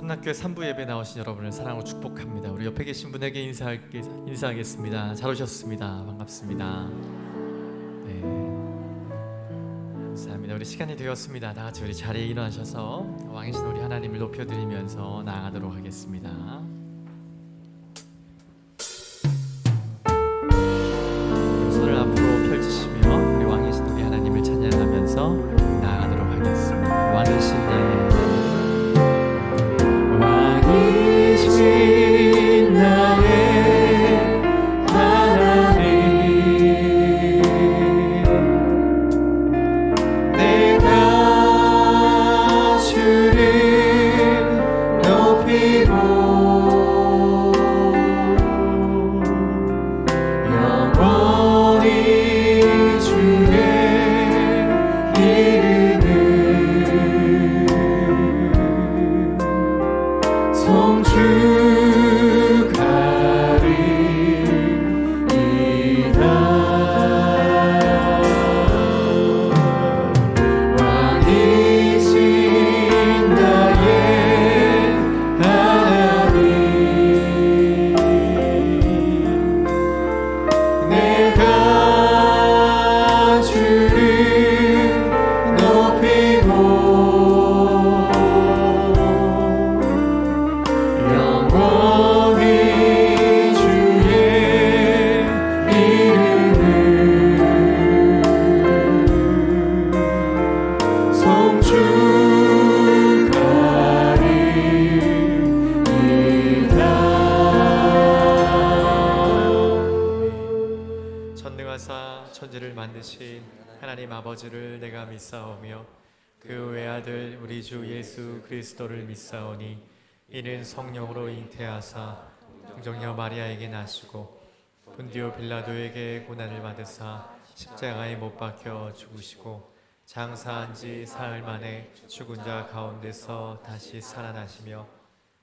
한남교회 3부 예배 나오신 여러분을 사랑으로 축복합니다. 우리 옆에 계신 분에게 인사하겠습니다. 잘 오셨습니다. 반갑습니다. 네, 감사합니다. 우리 시간이 되었습니다. 다 같이 우리 자리에 일어나셔서 왕이신 우리 하나님을 높여드리면서 나아가도록 하겠습니다. 손을 앞으로 펼치시며 우리 왕이신 우리 하나님을 찬양하면서 나아가도록 하겠습니다. 왕이신 나의 천지를 만드신 하나님 아버지를 내가 믿사오며 그 외아들 우리 주 예수 그리스도를 믿사오니 이는 성령으로 잉태하사 동정녀 마리아에게 나시고 본디오 빌라도에게 고난을 받으사 십자가에 못 박혀 죽으시고 장사한 지 사흘 만에 죽은 자 가운데서 다시 살아나시며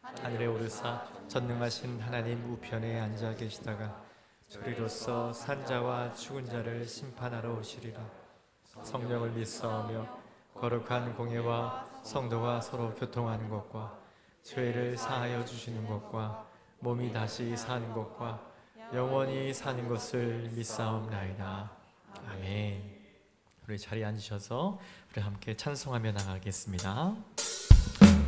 하늘에 오르사 전능하신 하나님 우편에 앉아 계시다가 저리로서 산자와 죽은 자를 심판하러 오시리라. 성령을 믿사오며 거룩한 공예와 성도가 서로 교통하는 것과 죄를 사하여 주시는 것과 몸이 다시 사는 것과 영원히 사는 것을 믿사옵나이다. 아멘. 우리 자리에 앉으셔서 우리 함께 찬송하며 나가겠습니다.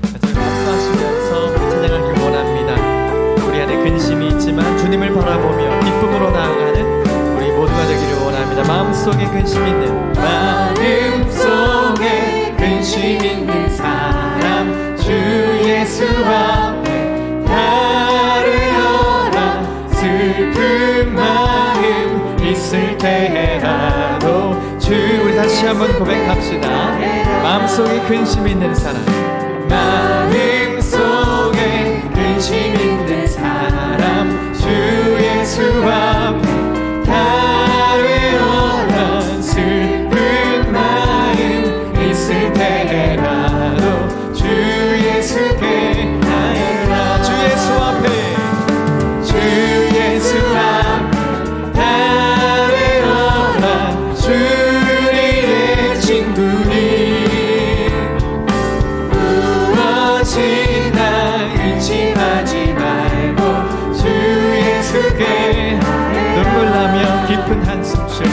같이 박수하시면서 우리 찬양하길 원합니다. 우리 안에 근심이 있지만 주님을 바라보며 기쁨으로 나아가는 우리 모두가 되기를 원합니다. 마음속에 근심 있는 사람 주 예수 앞에 따르여라. 슬픈 마음 있을 때라도 우리 다시 한번 고백합시다. 마음속에 근심 있는 사람, 마음속에 근심 있는 사람 주 예수 앞에 따르여라. 슬픈 마음 있을 때라도 주 예수께 나아가라. 주 예수 앞에 따르여라. 주의 친구니 무엇이나 의심하지 말고 주 예수께 눈물 나며 깊은 한숨 쉴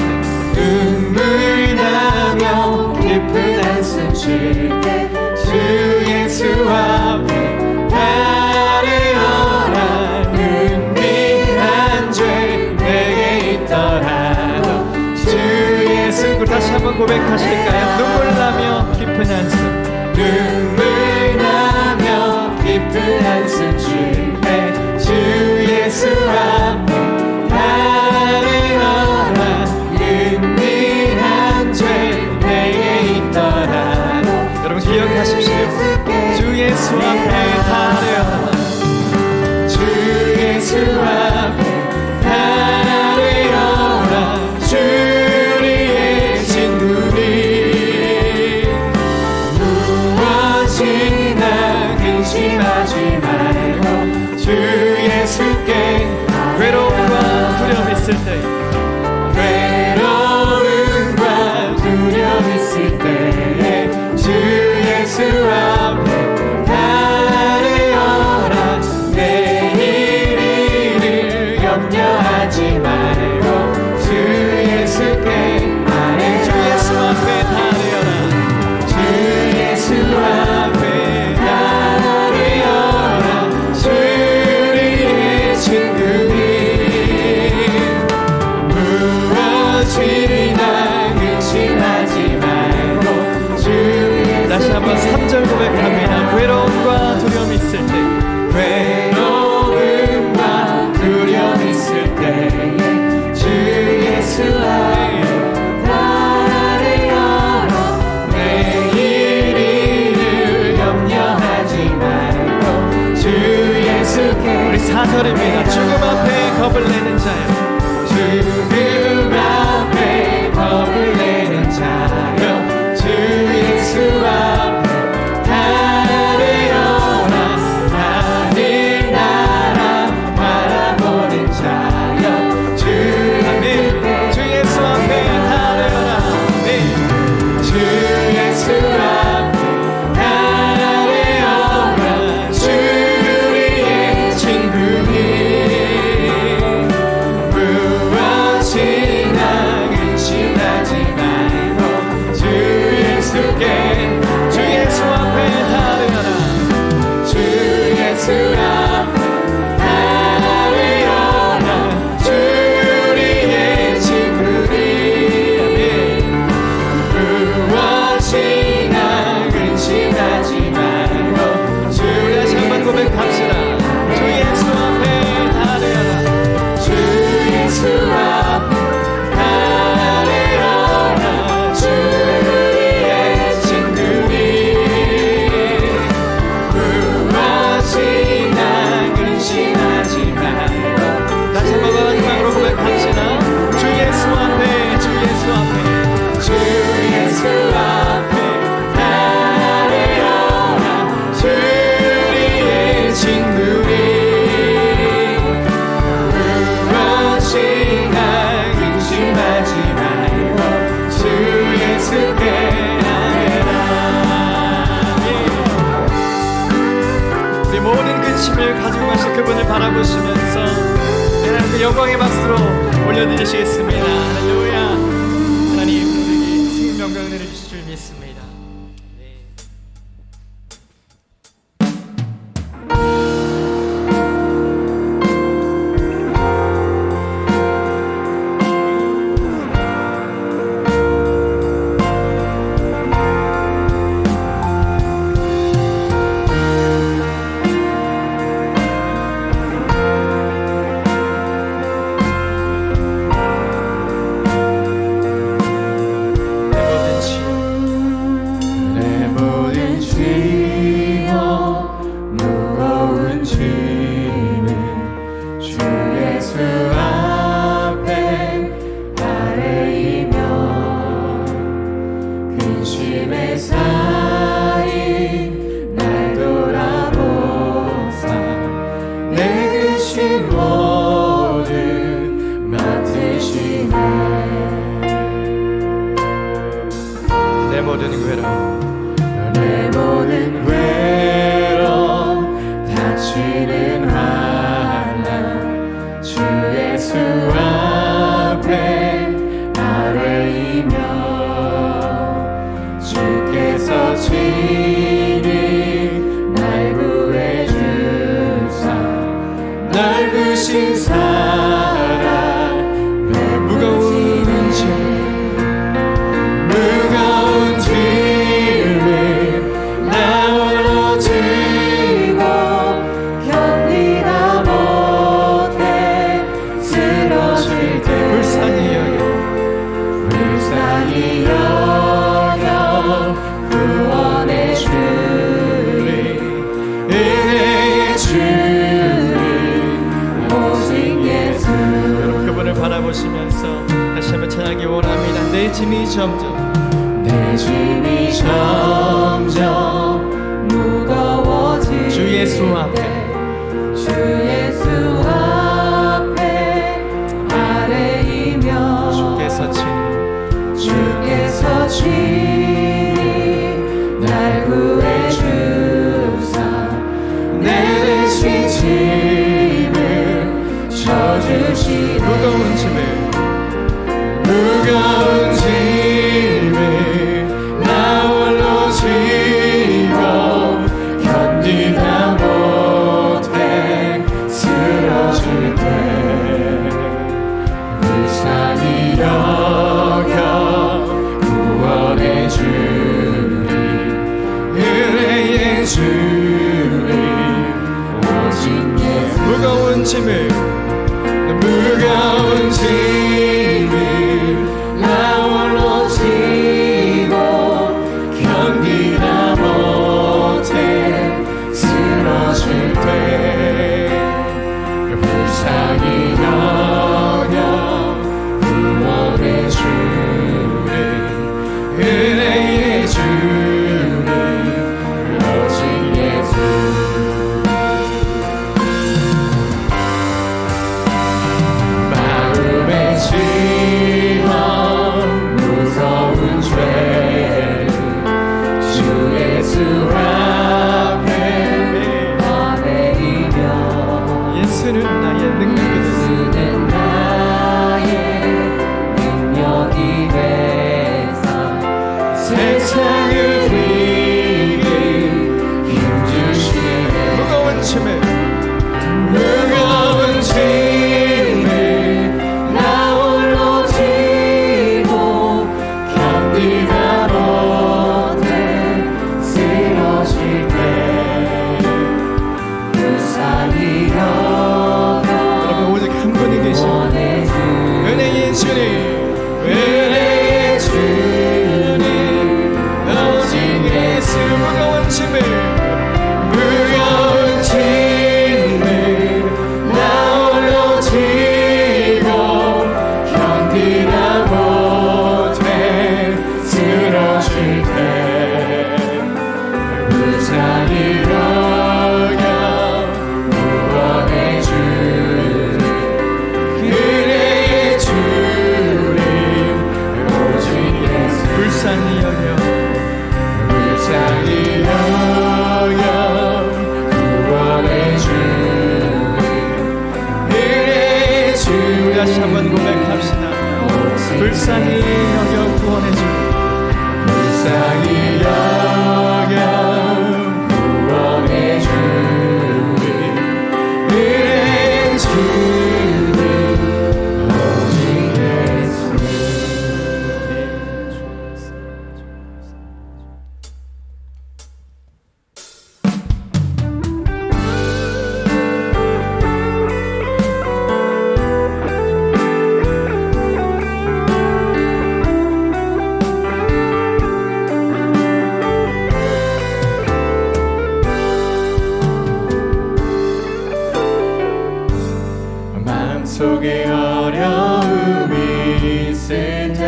때 눈물 나며 깊은 한숨 쉴 때 주 예수 앞에 따르여라. 은밀한 죄 내게 있더라도 주 예수. 다시 한번 고백하실까요? 눈물 나며 깊은 한숨, 눈물 나며 깊은 한숨 쉴 때 주 예수 앞에 따르여라. 은밀한 죄 내게 있더라도 여러분 기억하십시오. 주 예수 앞에 따르여라. 주 예수 앞에 따르여라. 주의 친구니 무엇이나 근심하지 말고 주 예수께. 외로움과 두려움 있을 때 주 예수 앞에 따르여 4절입니다. 죽음 앞에 겁을 내는 자여, 죽음 앞에 겁을 내는 자여, 주 예수 앞에 달려라. 하늘 나라 바라보는 자여, 주 예수 앞에 달려라. 주 예수 앞에 달려라. 주 우리의 친구니 무엇이나 근심하지 말고 주 예수께, 주 예수 앞에 달려라. 주 예수 앞에 달려라. 주 우리의 친구니 무엇이나 근심하지 말고 주, 다시 한번 고백합시다. 주 예수 앞에 달려라. 주 예수 앞에 달려라. 주 우리의 친구니 무엇이나 근심하지 말고, 다시 한번 마지막으로 고백합시다. 주 예수 앞에, 주 예수 앞에, 주 예수 앞에 달려라. 주 우리의 친구니 무엇이나 근심하지 말고 주 예수께 달려라. 우리 모든 근심을 가지고 가신 그분을 바라보시면서 그 영광의 박수로 올려드리시겠습니다. 할렐루야. 하나님, 우리에게 승인 명령 은혜를 주실 줄 믿습니다. 내 모든 외로움 다치는 환난 주 예수 앞에 아뢰이며 주께서 친히 날 구해 주사 넓으신 사랑 내 무거운 짐 나 홀로 지고 견디다 못해 쓰러질 때 불쌍히 여겨 구원의 주님 은혜의 주님 오직 예수. 여러분 그분을 바라보시면서 다시 한번 찬양하기 원합니다. 내 짐이 점점 무거워질 주 예수 앞에 아뢰이며 주께서 친히 날 구해 주사 내 대신 짐을 져주시네. 무거운 짐을 나 홀로 지고 견디다 못해 쓰러질 때 불쌍히 여겨 구원의 주님 은혜의 주님 오직 예수. 무거운 짐을 나 홀로 지고 견디다 못해 쓰러질 때 쓰는 나의 능력이 쓰는 나의 능력이 되사 세상을 이길 힘주시네. 무거운 짐을 나 홀로 지고 견디다 못해 쓰러질 때 무사히 여러분 오직 한 분이 계십니다. 은혜의 주님, 은혜의 주님, 오직 예수. 무거운 짐을 나 홀로 지고 견디다 못해 쓰러질 때 무사히 구원해 주님, 그의 주님, 오직 예수. 불쌍히 여겨 불쌍히 여겨 구원해 주님, 그의 주님. 다시 한번 고백합시다. 불쌍히 여겨 구원해 주. 불쌍히 여겨 구원해 주님, 그의 주님, 오직 예수. 마음속에 어려움이 있을 때,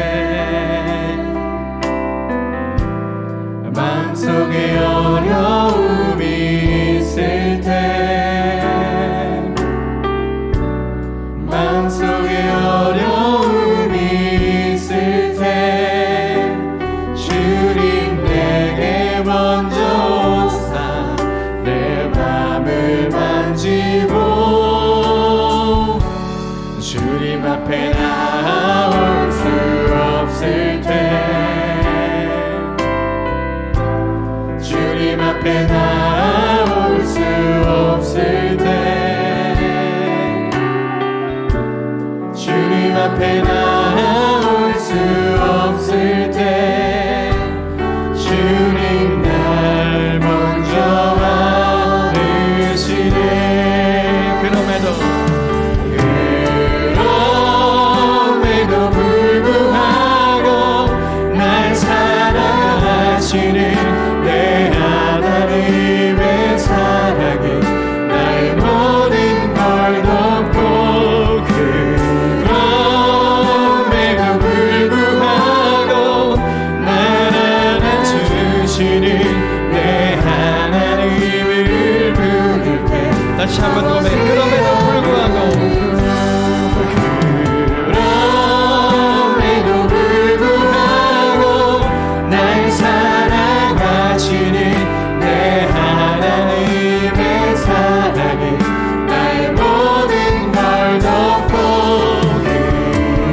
마음속에 어려움이 있을 때, 마음속에 어려움이 있을 때, 주님 내게 먼저 오사 내 맘을 만지고 주님 앞에 나올 수 없을 때, 주님 앞에 나올 수 없을 때, 주님 앞에 나올 수 없을 때, 주님 날 먼저 안으시네. 그럼에도 불구하고 날 사랑하시는 내 하나님의 사랑이 나의 모든 걸 덮고, 그럼에도 불구하고 날 안아주시는 내 하나님을 부를 때. 다시 한번 고백. 그럼에도 불구하고 날 사랑하시는 내 하나님의 사랑이 나의 모든 걸 덮고,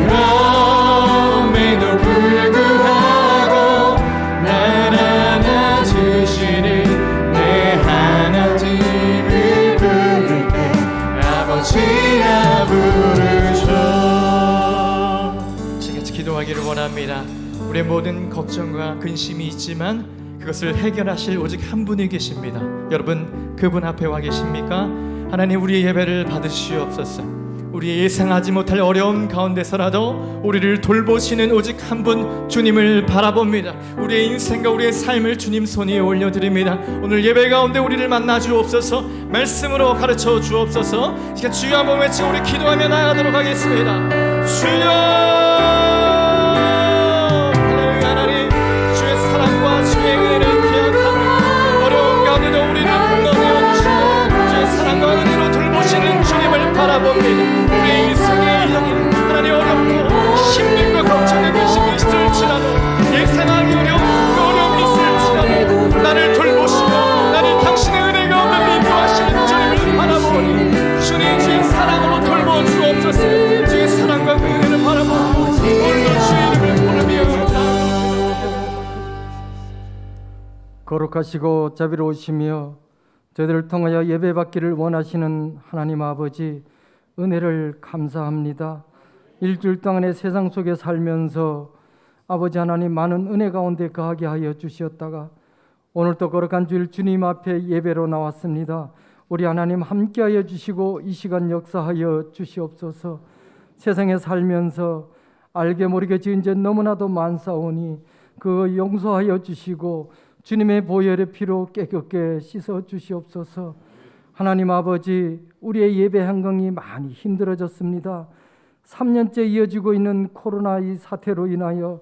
그럼에도 불구하고 날 안아주시는 내 하나님을 부를 때 아버지라 부르죠. 같이 기도하기를 원합니다. 우리의 모든 걱정과 근심이 있지만 그것을 해결하실 오직 한 분이 계십니다. 여러분 그분 앞에 와 계십니까? 하나님 우리의 예배를 받으시옵소서. 우리의 예상하지 못할 어려움 가운데서라도 우리를 돌보시는 오직 한 분 주님을 바라봅니다. 우리의 인생과 우리의 삶을 주님 손에 올려드립니다. 오늘 예배 가운데 우리를 만나 주옵소서. 말씀으로 가르쳐 주옵소서. 이제 주여 한번 외치고 우리 기도하며 나아가도록 하겠습니다. 주여 주의 은혜를 기억하며 어려운 가운데도 우리를 불러내어 주의 사랑과 은혜로 돌보시는 주님을 바라봅니다. 우리의 인생의 여인 하나님 어렵고 힘듦과 걱정의 근심이 있을지라도 예상하기 어려운 어려움이 있을지라도 나를 돌보시고 나를 당신의 은혜 가운데 인도하시는 주님을 바라보니 주님 주의 거룩하시고 자비로우시며 저희들을 통하여 예배받기를 원하시는 하나님 아버지, 은혜를 감사합니다. 일주일 동안의 세상 속에 살면서 아버지 하나님 많은 은혜 가운데 거하게 하여 주시었다가 오늘도 거룩한 주일 주님 앞에 예배로 나왔습니다. 우리 하나님 함께하여 주시고 이 시간 역사하여 주시옵소서. 세상에 살면서 알게 모르게 지은 죄 너무나도 많사오니 그 용서하여 주시고 주님의 보혈의 피로 깨끗게 씻어 주시옵소서. 하나님 아버지, 우리의 예배 환경이 많이 힘들어졌습니다. 3년째 이어지고 있는 코로나 이 사태로 인하여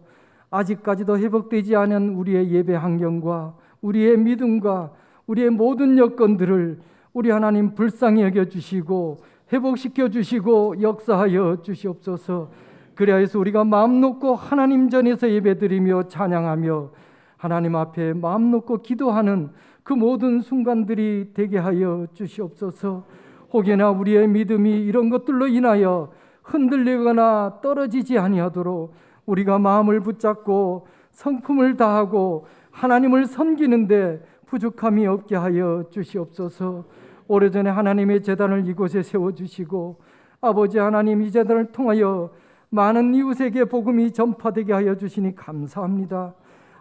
아직까지도 회복되지 않은 우리의 예배 환경과 우리의 믿음과 우리의 모든 여건들을 우리 하나님 불쌍히 여겨주시고 회복시켜 주시고 역사하여 주시옵소서. 그리하여서 우리가 마음 놓고 하나님 전에서 예배드리며 찬양하며 하나님 앞에 마음 놓고 기도하는 그 모든 순간들이 되게 하여 주시옵소서. 혹여나 우리의 믿음이 이런 것들로 인하여 흔들리거나 떨어지지 아니하도록 우리가 마음을 붙잡고 성품을 다하고 하나님을 섬기는데 부족함이 없게 하여 주시옵소서. 오래전에 하나님의 제단을 이곳에 세워주시고 아버지 하나님, 이 제단을 통하여 많은 이웃에게 복음이 전파되게 하여 주시니 감사합니다.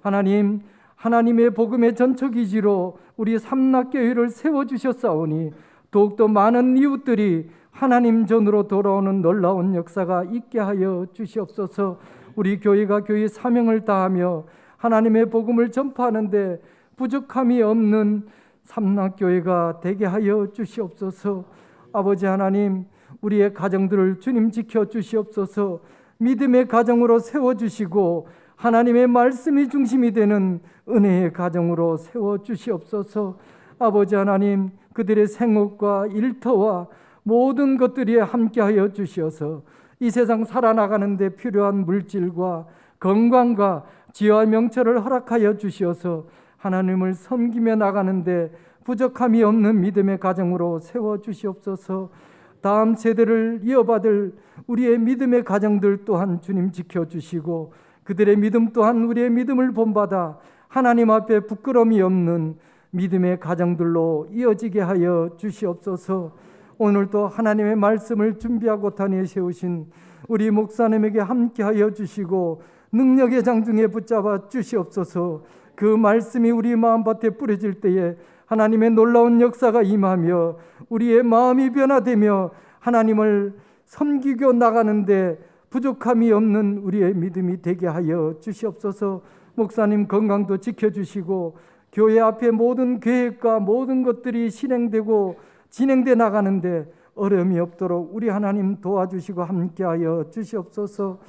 하나님, 하나님의 복음의 전초기지로 우리 삼락교회를 세워주셨사오니 더욱더 많은 이웃들이 하나님 전으로 돌아오는 놀라운 역사가 있게 하여 주시옵소서. 우리 교회가 교회 사명을 다하며 하나님의 복음을 전파하는데 부족함이 없는 삼락교회가 되게 하여 주시옵소서. 아버지 하나님, 우리의 가정들을 주님 지켜 주시옵소서. 믿음의 가정으로 세워주시고 하나님의 말씀이 중심이 되는 은혜의 가정으로 세워주시옵소서. 아버지 하나님, 그들의 생업과 일터와 모든 것들이 함께하여 주시어서 이 세상 살아나가는 데 필요한 물질과 건강과 지혜와 명철을 허락하여 주시어서 하나님을 섬기며 나가는데 부족함이 없는 믿음의 가정으로 세워주시옵소서. 다음 세대를 이어받을 우리의 믿음의 가정들 또한 주님 지켜주시고 그들의 믿음 또한 우리의 믿음을 본받아 하나님 앞에 부끄러움이 없는 믿음의 가정들로 이어지게 하여 주시옵소서. 오늘도 하나님의 말씀을 준비하고 다니에 세우신 우리 목사님에게 함께하여 주시고 능력의 장중에 붙잡아 주시옵소서. 그 말씀이 우리 마음밭에 뿌려질 때에 하나님의 놀라운 역사가 임하며 우리의 마음이 변화되며 하나님을 섬기고 나가는데 부족함이 없는 우리의 믿음이 되게 하여 주시옵소서. 목사님 건강도 지켜주시고 교회 앞에 모든 계획과 모든 것들이 실행되고 진행돼 나가는데 어려움이 없도록 우리 하나님 도와주시고 함께하여 주시옵소서.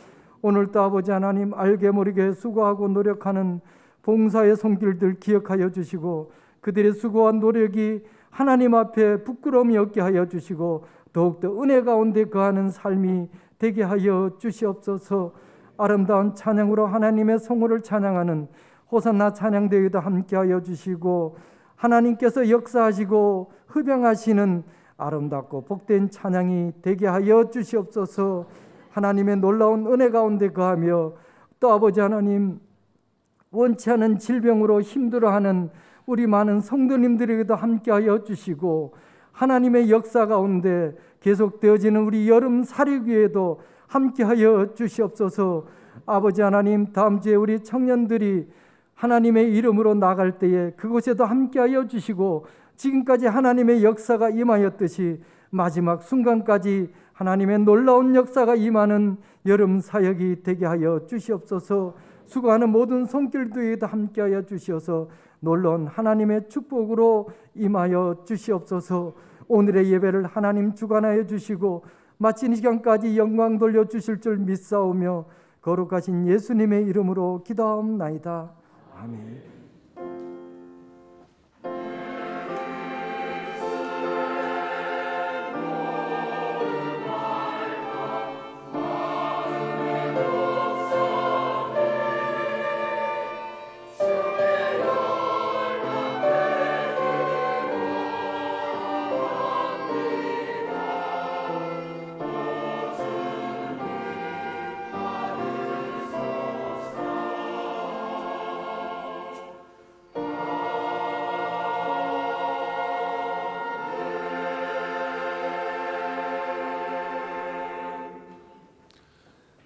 오늘도 아버지 하나님, 알게 모르게 수고하고 노력하는 봉사의 손길들 기억하여 주시고 그들의 수고와 노력이 하나님 앞에 부끄러움이 없게 하여 주시고 더욱더 은혜 가운데 거하는 삶이 되게 하여 주시옵소서. 아름다운 찬양으로 하나님의 성호를 찬양하는 호산나 찬양대회도 함께하여 주시고 하나님께서 역사하시고 흡양하시는 아름답고 복된 찬양이 되게 하여 주시옵소서. 하나님의 놀라운 은혜 가운데 거하며 또 아버지 하나님, 원치 않은 질병으로 힘들어하는 우리 많은 성도님들에게도 함께하여 주시고 하나님의 역사 가운데 계속되어지는 우리 여름 사례기에도 함께하여 주시옵소서. 아버지 하나님, 다음 주에 우리 청년들이 하나님의 이름으로 나갈 때에 그곳에도 함께하여 주시고 지금까지 하나님의 역사가 임하였듯이 마지막 순간까지 하나님의 놀라운 역사가 임하는 여름 사역이 되게 하여 주시옵소서. 수고하는 모든 손길들에도 함께하여 주시어서 놀라운 하나님의 축복으로 임하여 주시옵소서. 오늘의 예배를 하나님 주관하여 주시고 마친 시간까지 영광 돌려주실 줄 믿사오며 거룩하신 예수님의 이름으로 기도하옵나이다. 아멘.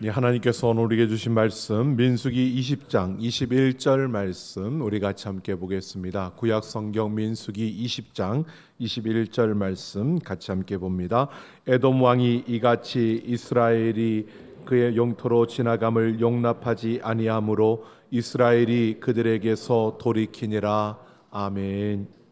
하나님께서 오늘 우리에게 주신 말씀 민수기 20장 21절 말씀 우리 같이 함께 보겠습니다. 구약 성경 민수기 20장 21절 말씀 같이 함께 봅니다. 에돔 왕이 이같이 이스라엘이 그의 영토로 지나감을 용납하지 아니하므로 이스라엘이 그들에게서 돌이키니라. 아멘.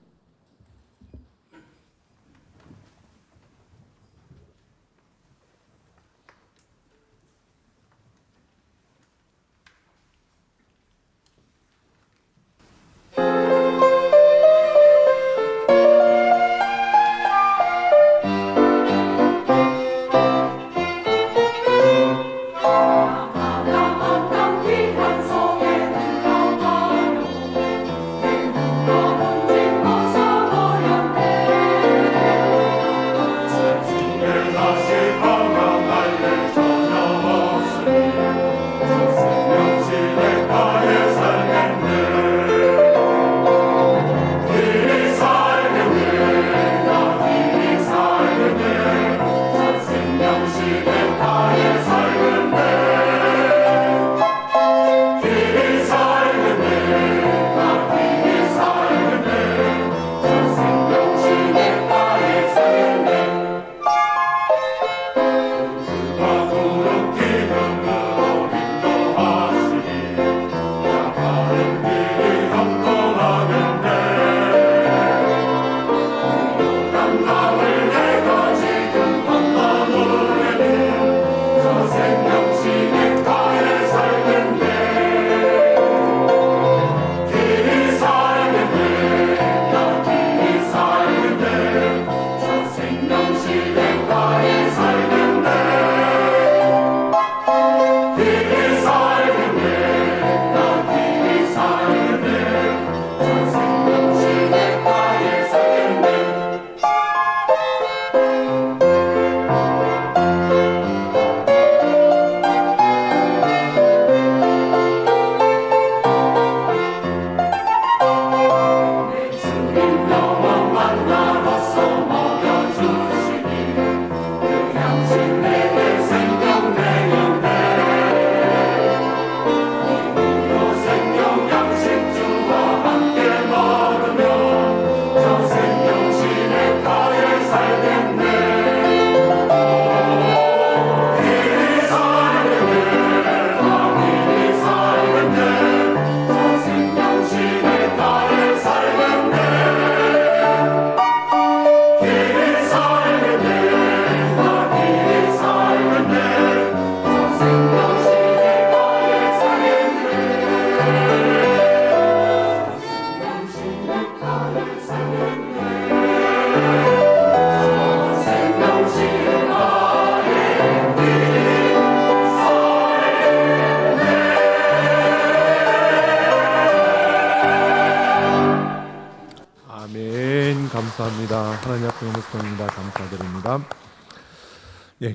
감사합니다. 하나님 앞에 영광입니다. 감사드립니다.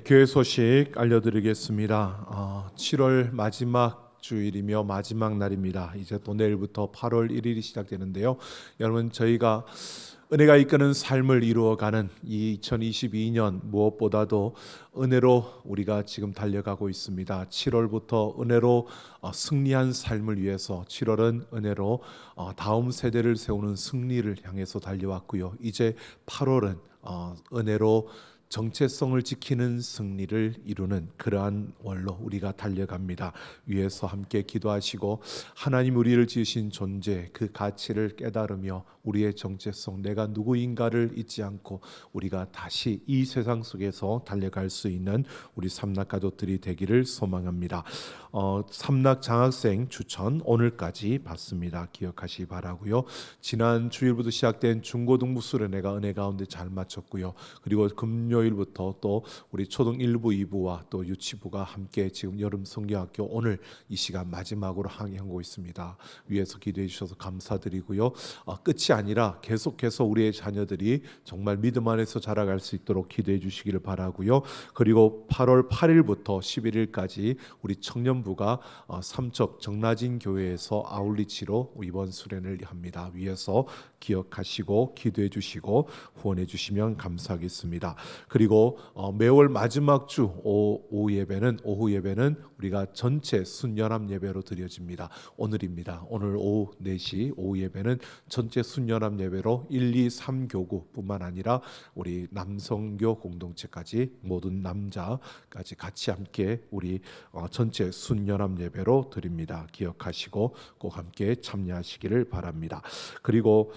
교회 소식 알려드리겠습니다. 7월 마지막 주일이며 마지막 날입니다. 이제 또 내일부터 8월 1일이 시작되는데요. 여러분, 저희가 은혜가 이끄는 삶을 이루어가는 이 2022년 무엇보다도 은혜로 우리가 지금 달려가고 있습니다. 7월부터 은혜로 승리한 삶을 위해서 7월은 은혜로 다음 세대를 세우는 승리를 향해서 달려왔고요. 이제 8월은 은혜로 정체성을 지키는 승리를 이루는 그러한 월로 우리가 달려갑니다. 위에서 함께 기도하시고 하나님 우리를 지으신 존재 그 가치를 깨달으며 우리의 정체성 내가 누구인가를 잊지 않고 우리가 다시 이 세상 속에서 달려갈 수 있는 우리 삼락 가족들이 되기를 소망합니다. 삼락 장학생 추천 오늘까지 받습니다. 기억하시기 바라고요. 지난 주일부터 시작된 중고등부 수련회가 은혜 가운데 잘 마쳤고요. 그리고 금요일부터 또 우리 초등 1부 2부와 또 유치부가 함께 지금 여름 성경학교 오늘 이 시간 마지막으로 항해하고 있습니다. 위에서 기도해 주셔서 감사드리고요. 끝이 아니라 계속해서 우리의 자녀들이 정말 믿음 안에서 자라갈 수 있도록 기도해 주시기를 바라고요. 그리고 8월 8일부터 11일까지 우리 청년부가 삼척 정라진 교회에서 아울리치로 이번 수련을 합니다. 위에서 기억하시고 기도해 주시고 후원해 주시면 감사하겠습니다. 그리고 매월 마지막 주 오후 예배는 우리가 전체 순연합 예배로 드려집니다. 오늘입니다. 오늘 오후 4시 오후 예배는 전체 순연합 예배로 1, 2, 3교구뿐만 아니라 우리 남성교 공동체까지 모든 남자까지 같이 함께 우리 전체 순연합 예배로 드립니다. 기억하시고 꼭 함께 참여하시기를 바랍니다. 그리고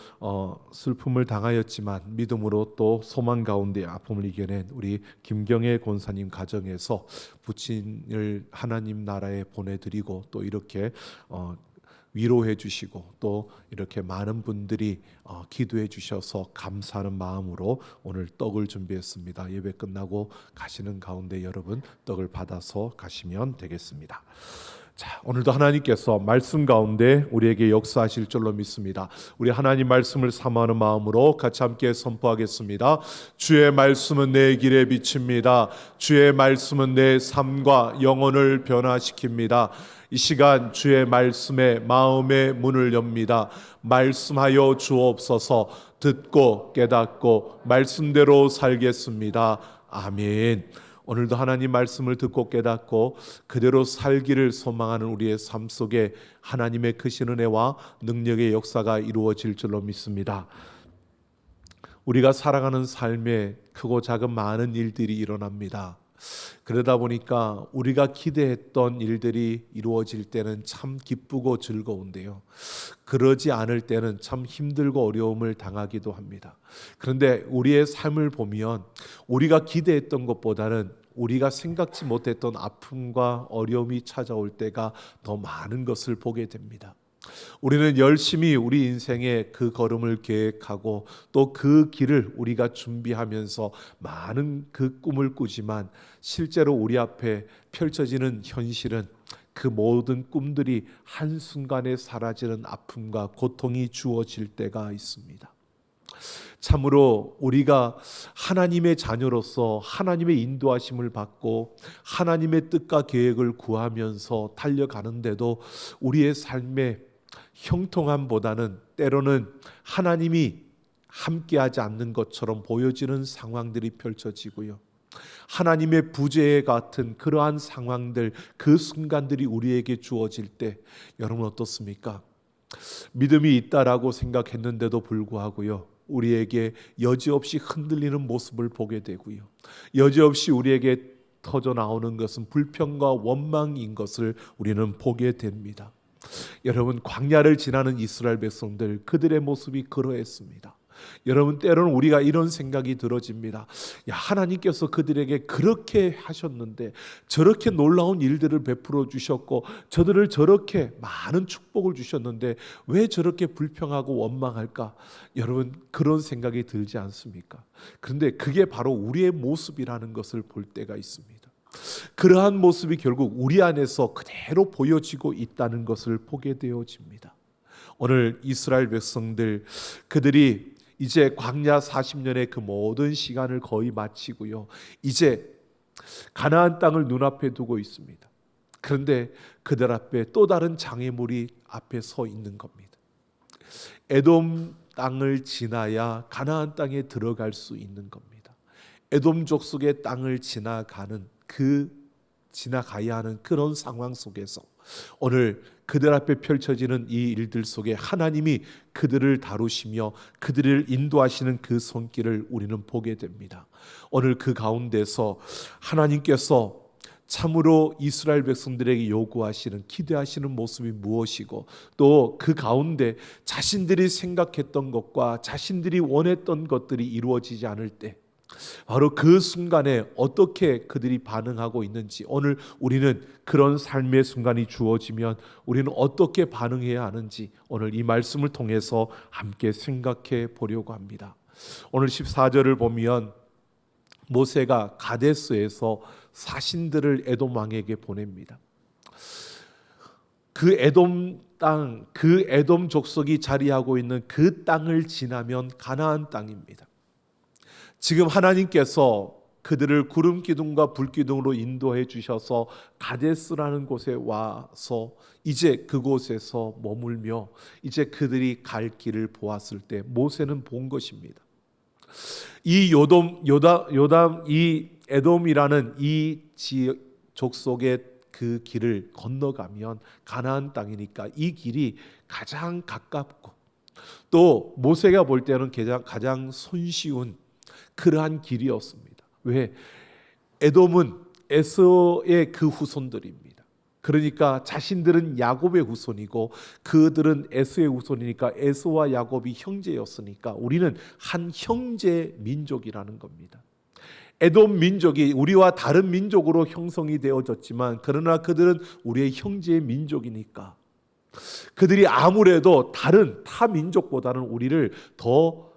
슬픔을 당하였지만 믿음으로 또 소망 가운데 아픔을 이겨낸 우리 김경애 권사님 가정에서 부친을 하나님 나라에 보내드리고 또 이렇게 위로해 주시고 또 이렇게 많은 분들이 기도해 주셔서 감사하는 마음으로 오늘 떡을 준비했습니다. 예배 끝나고 가시는 가운데 여러분 떡을 받아서 가시면 되겠습니다. 자, 오늘도 하나님께서 말씀 가운데 우리에게 역사하실 줄로 믿습니다. 우리 하나님 말씀을 사모하는 마음으로 같이 함께 선포하겠습니다. 주의 말씀은 내 길에 비칩니다. 주의 말씀은 내 삶과 영혼을 변화시킵니다. 이 시간 주의 말씀에 마음의 문을 엽니다. 말씀하여 주옵소서. 듣고 깨닫고 말씀대로 살겠습니다. 아멘. 오늘도 하나님 말씀을 듣고 깨닫고 그대로 살기를 소망하는 우리의 삶 속에 하나님의 크신 은혜와 능력의 역사가 이루어질 줄로 믿습니다. 우리가 살아가는 삶에 크고 작은 많은 일들이 일어납니다. 그러다 보니까 우리가 기대했던 일들이 이루어질 때는 참 기쁘고 즐거운데요, 그러지 않을 때는 참 힘들고 어려움을 당하기도 합니다. 그런데 우리의 삶을 보면 우리가 기대했던 것보다는 우리가 생각지 못했던 아픔과 어려움이 찾아올 때가 더 많은 것을 보게 됩니다. 우리는 열심히 우리 인생의 그 걸음을 계획하고 또 그 길을 우리가 준비하면서 많은 그 꿈을 꾸지만 실제로 우리 앞에 펼쳐지는 현실은 그 모든 꿈들이 한순간에 사라지는 아픔과 고통이 주어질 때가 있습니다. 참으로 우리가 하나님의 자녀로서 하나님의 인도하심을 받고 하나님의 뜻과 계획을 구하면서 달려가는데도 우리의 삶에 형통함보다는 때로는 하나님이 함께하지 않는 것처럼 보여지는 상황들이 펼쳐지고요, 하나님의 부재 같은 그러한 상황들, 그 순간들이 우리에게 주어질 때 여러분 어떻습니까? 믿음이 있다라고 생각했는데도 불구하고요, 우리에게 여지없이 흔들리는 모습을 보게 되고요, 여지없이 우리에게 터져 나오는 것은 불평과 원망인 것을 우리는 보게 됩니다. 여러분, 광야를 지나는 이스라엘 백성들, 그들의 모습이 그러했습니다. 여러분, 때로는 우리가 이런 생각이 들어집니다. 야, 하나님께서 그들에게 그렇게 하셨는데, 저렇게 놀라운 일들을 베풀어 주셨고 저들을 저렇게 많은 축복을 주셨는데 왜 저렇게 불평하고 원망할까? 여러분, 그런 생각이 들지 않습니까? 그런데 그게 바로 우리의 모습이라는 것을 볼 때가 있습니다. 그러한 모습이 결국 우리 안에서 그대로 보여지고 있다는 것을 보게 되어집니다. 오늘 이스라엘 백성들, 그들이 이제 광야 40년의 그 모든 시간을 거의 마치고요, 이제 가나안 땅을 눈앞에 두고 있습니다. 그런데 그들 앞에 또 다른 장애물이 앞에 서 있는 겁니다. 에돔 땅을 지나야 가나안 땅에 들어갈 수 있는 겁니다. 에돔 족속의 땅을 지나가야 하는 그런 상황 속에서 오늘 그들 앞에 펼쳐지는 이 일들 속에 하나님이 그들을 다루시며 그들을 인도하시는 그 손길을 우리는 보게 됩니다. 오늘 그 가운데서 하나님께서 참으로 이스라엘 백성들에게 요구하시는, 기대하시는 모습이 무엇이고, 또 그 가운데 자신들이 생각했던 것과 자신들이 원했던 것들이 이루어지지 않을 때 바로 그 순간에 어떻게 그들이 반응하고 있는지, 오늘 우리는 그런 삶의 순간이 주어지면 우리는 어떻게 반응해야 하는지 오늘 이 말씀을 통해서 함께 생각해 보려고 합니다. 오늘 14절을 보면 모세가 가데스에서 사신들을 에돔 왕에게 보냅니다. 그 에돔 땅, 그 에돔 족속이 자리하고 있는 그 땅을 지나면 가나안 땅입니다. 지금 하나님께서 그들을 구름 기둥과 불 기둥으로 인도해 주셔서 가데스라는 곳에 와서 이제 그곳에서 머물며 이제 그들이 갈 길을 보았을 때 모세는 본 것입니다. 이 이 에돔이라는 이 족속의 그 길을 건너가면 가나안 땅이니까 이 길이 가장 가깝고 또 모세가 볼 때는 가장 손쉬운 그러한 길이었습니다. 왜? 에돔은 에서의 그 후손들입니다. 그러니까 자신들은 야곱의 후손이고 그들은 에서의 후손이니까 에서와 야곱이 형제였으니까 우리는 한 형제 민족이라는 겁니다. 에돔 민족이 우리와 다른 민족으로 형성이 되어졌지만 그러나 그들은 우리의 형제의 민족이니까 그들이 아무래도 다른 타 민족보다는 우리를 더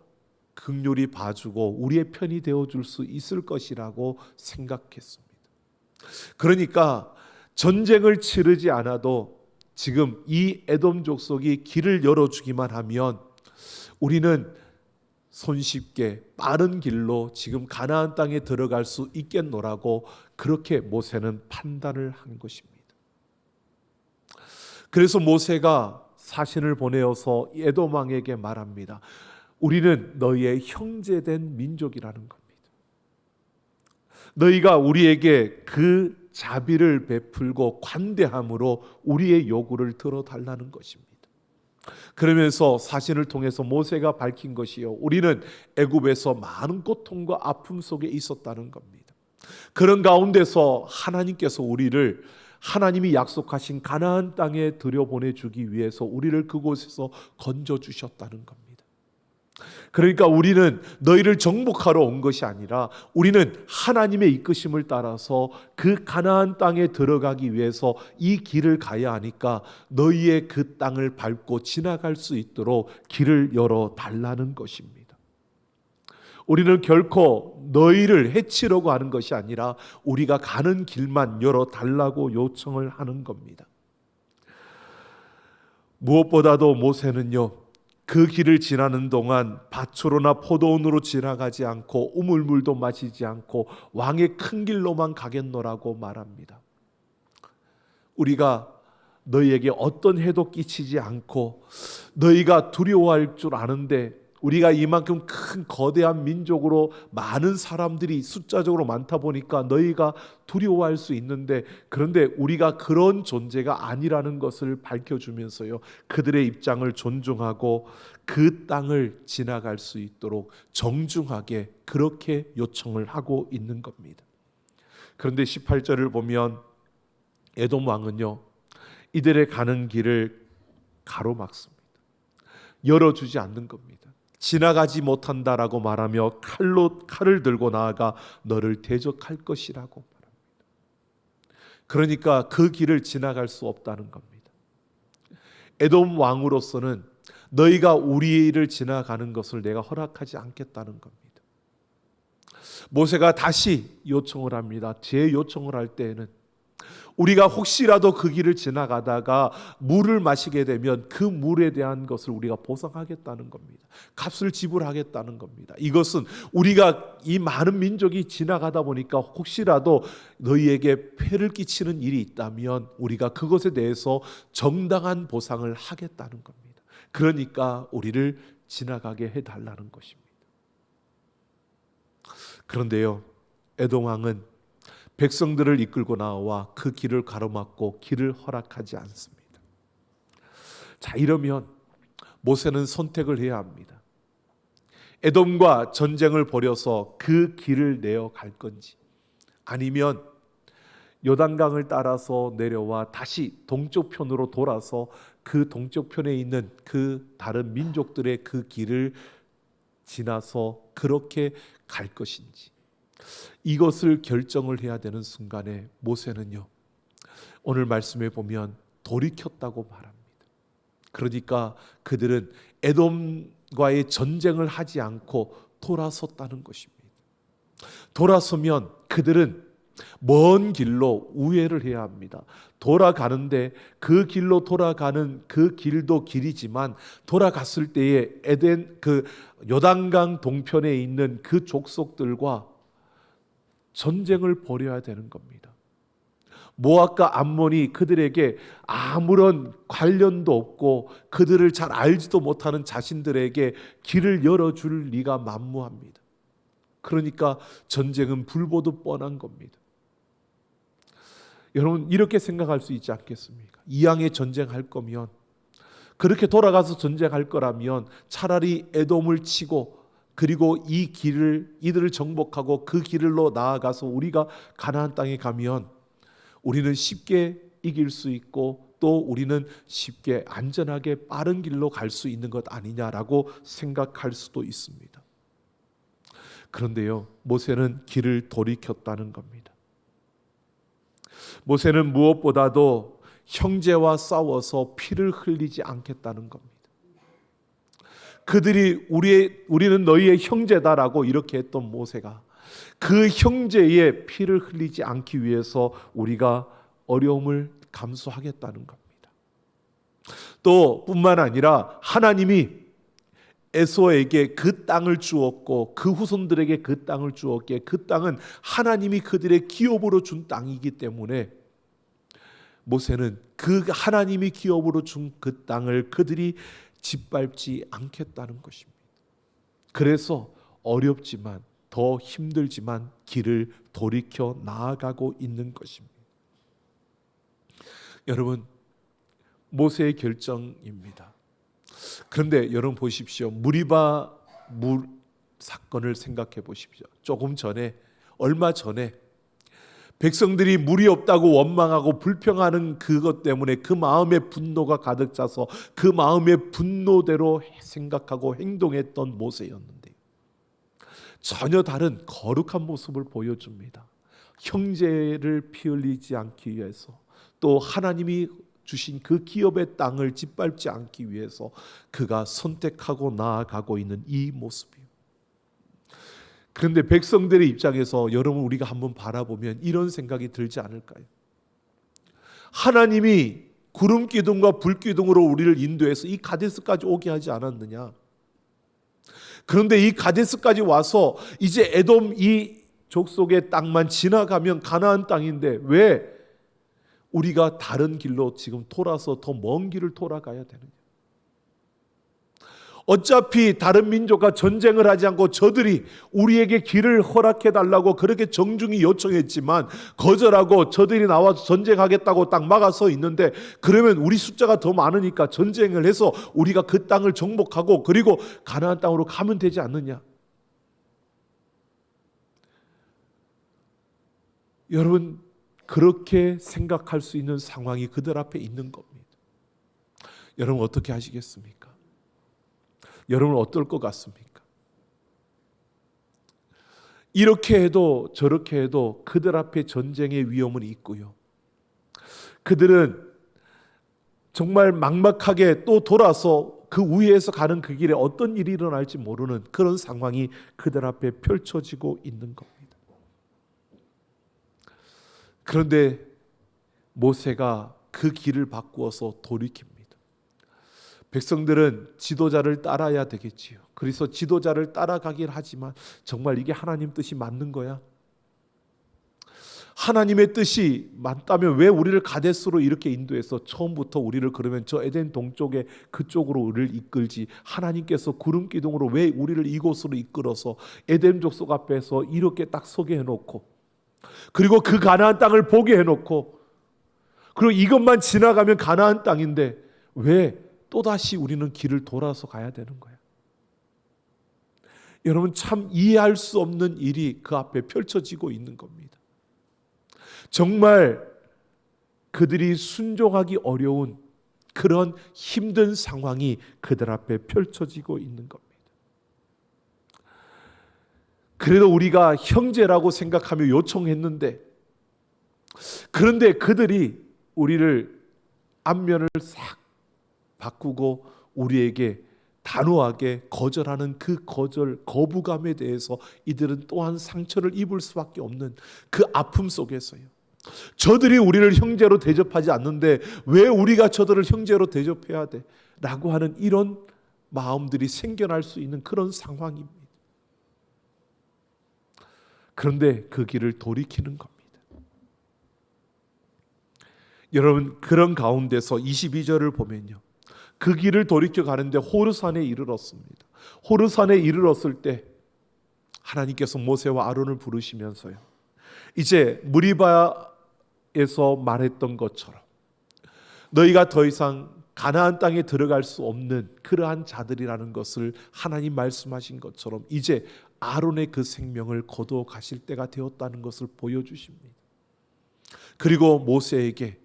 긍휼히 봐주고 우리의 편이 되어줄 수 있을 것이라고 생각했습니다. 그러니까 전쟁을 치르지 않아도 지금 이 에돔 족속이 길을 열어주기만 하면 우리는 손쉽게 빠른 길로 지금 가나안 땅에 들어갈 수 있겠노라고 그렇게 모세는 판단을 한 것입니다. 그래서 모세가 사신을 보내어서 에돔 왕에게 말합니다. 우리는 너희의 형제된 민족이라는 겁니다. 너희가 우리에게 그 자비를 베풀고 관대함으로 우리의 요구를 들어달라는 것입니다. 그러면서 사신을 통해서 모세가 밝힌 것이요, 우리는 애굽에서 많은 고통과 아픔 속에 있었다는 겁니다. 그런 가운데서 하나님께서 우리를 하나님이 약속하신 가나안 땅에 들여보내주기 위해서 우리를 그곳에서 건져주셨다는 겁니다. 그러니까 우리는 너희를 정복하러 온 것이 아니라 우리는 하나님의 이끄심을 따라서 그 가나안 땅에 들어가기 위해서 이 길을 가야 하니까 너희의 그 땅을 밟고 지나갈 수 있도록 길을 열어 달라는 것입니다. 우리는 결코 너희를 해치려고 하는 것이 아니라 우리가 가는 길만 열어 달라고 요청을 하는 겁니다. 무엇보다도 모세는요, 그 길을 지나는 동안 밭으로나 포도원으로 지나가지 않고 우물물도 마시지 않고 왕의 큰 길로만 가겠노라고 말합니다. 우리가 너희에게 어떤 해도 끼치지 않고 너희가 두려워할 줄 아는데 우리가 이만큼 큰 거대한 민족으로 많은 사람들이 숫자적으로 많다 보니까 너희가 두려워할 수 있는데, 그런데 우리가 그런 존재가 아니라는 것을 밝혀주면서요, 그들의 입장을 존중하고 그 땅을 지나갈 수 있도록 정중하게 그렇게 요청을 하고 있는 겁니다. 그런데 18절을 보면 에돔 왕은요, 이들의 가는 길을 가로막습니다. 열어주지 않는 겁니다. 지나가지 못한다라고 말하며 칼을 들고 나아가 너를 대적할 것이라고 말합니다. 그러니까 그 길을 지나갈 수 없다는 겁니다. 에돔 왕으로서는 너희가 우리를 지나가는 것을 내가 허락하지 않겠다는 겁니다. 모세가 다시 요청을 합니다. 재요청을 할 때에는 우리가 혹시라도 그 길을 지나가다가 물을 마시게 되면 그 물에 대한 것을 우리가 보상하겠다는 겁니다. 값을 지불하겠다는 겁니다. 이것은 우리가 이 많은 민족이 지나가다 보니까 혹시라도 너희에게 폐를 끼치는 일이 있다면 우리가 그것에 대해서 정당한 보상을 하겠다는 겁니다. 그러니까 우리를 지나가게 해달라는 것입니다. 그런데요, 에돔 왕은 백성들을 이끌고 나와 그 길을 가로막고 길을 허락하지 않습니다. 자, 이러면 모세는 선택을 해야 합니다. 에돔과 전쟁을 벌여서 그 길을 내어 갈 건지, 아니면 요단강을 따라서 내려와 다시 동쪽 편으로 돌아서 그 동쪽 편에 있는 그 다른 민족들의 그 길을 지나서 그렇게 갈 것인지, 이것을 결정을 해야 되는 순간에 모세는요, 오늘 말씀에 보면 돌이켰다고 말합니다. 그러니까 그들은 에돔과의 전쟁을 하지 않고 돌아섰다는 것입니다. 돌아서면 그들은 먼 길로 우회를 해야 합니다. 돌아가는데 그 길로 돌아가는 그 길도 길이지만 돌아갔을 때에 그 요단강 동편에 있는 그 족속들과 전쟁을 벌여야 되는 겁니다. 모압과 암몬이 그들에게 아무런 관련도 없고 그들을 잘 알지도 못하는 자신들에게 길을 열어줄 리가 만무합니다. 그러니까 전쟁은 불보듯 뻔한 겁니다. 여러분 이렇게 생각할 수 있지 않겠습니까? 이왕에 전쟁할 거면, 그렇게 돌아가서 전쟁할 거라면 차라리 에돔을 치고 그리고 이들을 정복하고 그 길로 나아가서 우리가 가나안 땅에 가면 우리는 쉽게 이길 수 있고 또 우리는 쉽게 안전하게 빠른 길로 갈 수 있는 것 아니냐라고 생각할 수도 있습니다. 그런데요, 모세는 길을 돌이켰다는 겁니다. 모세는 무엇보다도 형제와 싸워서 피를 흘리지 않겠다는 겁니다. 그들이 우리는 너희의 형제다라고 이렇게 했던 모세가 그 형제의 피를 흘리지 않기 위해서 우리가 어려움을 감수하겠다는 겁니다. 또 뿐만 아니라 하나님이 에서에게 그 땅을 주었고 그 후손들에게 그 땅을 주었기에 그 땅은 하나님이 그들의 기업으로 준 땅이기 때문에 모세는 그 하나님이 기업으로 준 그 땅을 그들이 짓밟지 않겠다는 것입니다. 그래서 어렵지만 더 힘들지만 길을 돌이켜 나아가고 있는 것입니다. 여러분, 모세의 결정입니다. 그런데 여러분 보십시오. 무리바 물 사건을 생각해 보십시오. 얼마 전에 백성들이 물이 없다고 원망하고 불평하는 그것 때문에 그 마음에 분노가 가득 차서 그 마음의 분노대로 생각하고 행동했던 모세였는데 전혀 다른 거룩한 모습을 보여줍니다. 형제를 피 흘리지 않기 위해서, 또 하나님이 주신 그 기업의 땅을 짓밟지 않기 위해서 그가 선택하고 나아가고 있는 이 모습이에요. 그런데 백성들의 입장에서 여러분 우리가 한번 바라보면 이런 생각이 들지 않을까요? 하나님이 구름 기둥과 불 기둥으로 우리를 인도해서 이 가데스까지 오게 하지 않았느냐? 그런데 이 가데스까지 와서 이제 에돔 이 족속의 땅만 지나가면 가나안 땅인데 왜 우리가 다른 길로 지금 돌아서 더 먼 길을 돌아가야 되느냐? 어차피 다른 민족과 전쟁을 하지 않고 저들이 우리에게 길을 허락해 달라고 그렇게 정중히 요청했지만 거절하고 저들이 나와서 전쟁하겠다고 딱 막아서 있는데, 그러면 우리 숫자가 더 많으니까 전쟁을 해서 우리가 그 땅을 정복하고 그리고 가나안 땅으로 가면 되지 않느냐? 여러분, 그렇게 생각할 수 있는 상황이 그들 앞에 있는 겁니다. 여러분 어떻게 하시겠습니까? 여러분 어떨 것 같습니까? 이렇게 해도 저렇게 해도 그들 앞에 전쟁의 위험은 있고요. 그들은 정말 막막하게 또 돌아서 그 위에서 가는 그 길에 어떤 일이 일어날지 모르는 그런 상황이 그들 앞에 펼쳐지고 있는 겁니다. 그런데 모세가 그 길을 바꾸어서 돌이킵니다. 백성들은 지도자를 따라야 되겠지요. 그래서 지도자를 따라가긴 하지만 정말 이게 하나님 뜻이 맞는 거야? 하나님의 뜻이 맞다면 왜 우리를 가데스로 이렇게 인도해서 처음부터 우리를 그러면 저 에덴 동쪽에 그쪽으로 우리를 이끌지, 하나님께서 구름 기둥으로 왜 우리를 이곳으로 이끌어서 에덴 족속 앞에서 이렇게 딱 서게 해놓고 그리고 그 가나안 땅을 보게 해놓고 그리고 이것만 지나가면 가나안 땅인데 왜 또다시 우리는 길을 돌아서 가야 되는 거야? 여러분 참 이해할 수 없는 일이 그 앞에 펼쳐지고 있는 겁니다. 정말 그들이 순종하기 어려운 그런 힘든 상황이 그들 앞에 펼쳐지고 있는 겁니다. 그래도 우리가 형제라고 생각하며 요청했는데, 그런데 그들이 우리를 안면을 싹 바꾸고 우리에게 단호하게 거절하는 그 거부감에 대해서 이들은 또한 상처를 입을 수밖에 없는 그 아픔 속에서요. 저들이 우리를 형제로 대접하지 않는데 왜 우리가 저들을 형제로 대접해야 돼? 라고 하는 이런 마음들이 생겨날 수 있는 그런 상황입니다. 그런데 그 길을 돌이키는 겁니다. 여러분 그런 가운데서 22절을 보면요, 그 길을 돌이켜 가는데 호르산에 이르렀습니다. 호르산에 이르렀을 때 하나님께서 모세와 아론을 부르시면서요, 이제 무리바에서 말했던 것처럼 너희가 더 이상 가나안 땅에 들어갈 수 없는 그러한 자들이라는 것을 하나님 말씀하신 것처럼 이제 아론의 그 생명을 거두어 가실 때가 되었다는 것을 보여주십니다. 그리고 모세에게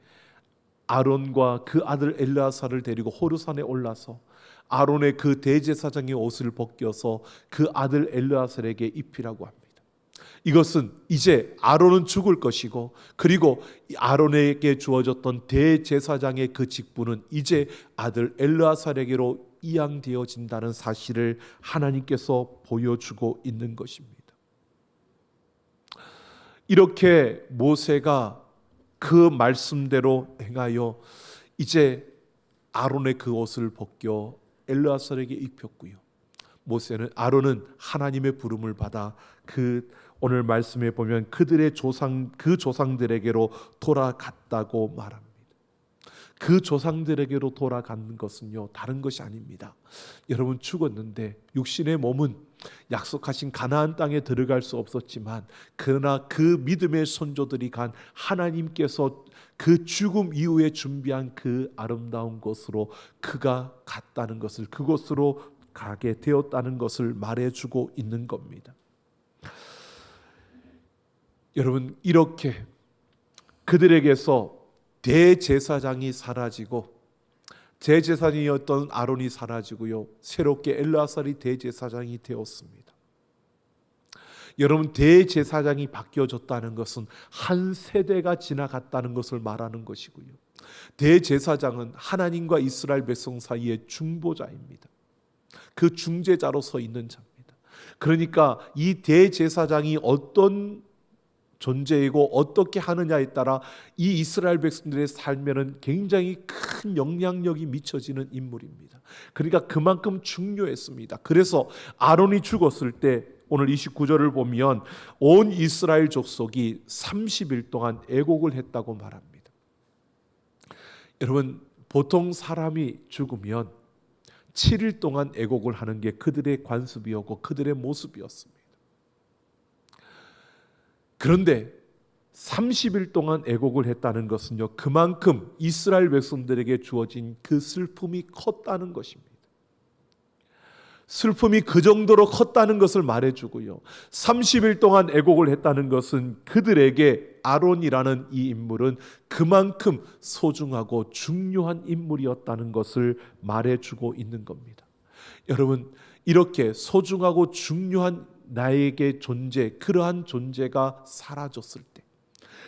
아론과 그 아들 엘르아사를 데리고 호르산에 올라서 아론의 그 대제사장의 옷을 벗겨서 그 아들 엘르아살에게 입히라고 합니다. 이것은 이제 아론은 죽을 것이고, 그리고 아론에게 주어졌던 대제사장의 그 직분은 이제 아들 엘르아살에게로 이양되어진다는 사실을 하나님께서 보여주고 있는 것입니다. 이렇게 모세가 그 말씀대로 행하여 이제 아론의 그 옷을 벗겨 엘르아살에게 입혔고요. 아론은 하나님의 부름을 받아 오늘 말씀에 보면 그들의 조상들에게로 돌아갔다고 말합니다. 그 조상들에게로 돌아가는 것은요, 다른 것이 아닙니다. 여러분, 죽었는데 육신의 몸은 약속하신 가나안 땅에 들어갈 수 없었지만, 그러나 그 믿음의 선조들이 간 하나님께서 그 죽음 이후에 준비한 그 아름다운 곳으로 그가 갔다는 것을, 그곳으로 가게 되었다는 것을 말해주고 있는 겁니다. 여러분, 이렇게 그들에게서 대제사장이 사라지고, 대제사장이었던 아론이 사라지고요, 새롭게 엘르아살이 대제사장이 되었습니다. 여러분, 대제사장이 바뀌어졌다는 것은 한 세대가 지나갔다는 것을 말하는 것이고요, 대제사장은 하나님과 이스라엘 백성 사이의 중보자입니다. 그 중재자로 서 있는 자입니다. 그러니까 이 대제사장이 어떤 존재이고 어떻게 하느냐에 따라 이 이스라엘 백성들의 삶에는 굉장히 큰 영향력이 미쳐지는 인물입니다. 그러니까 그만큼 중요했습니다. 그래서 아론이 죽었을 때 오늘 29절을 보면 온 이스라엘 족속이 30일 동안 애곡을 했다고 말합니다. 여러분, 보통 사람이 죽으면 7일 동안 애곡을 하는 게 그들의 관습이었고 그들의 모습이었습니다. 그런데 30일 동안 애곡을 했다는 것은요, 그만큼 이스라엘 백성들에게 주어진 그 슬픔이 컸다는 것입니다. 슬픔이 그 정도로 컸다는 것을 말해주고요, 30일 동안 애곡을 했다는 것은 그들에게 아론이라는 이 인물은 그만큼 소중하고 중요한 인물이었다는 것을 말해주고 있는 겁니다. 여러분, 이렇게 소중하고 중요한 나에게 그러한 존재가 사라졌을 때,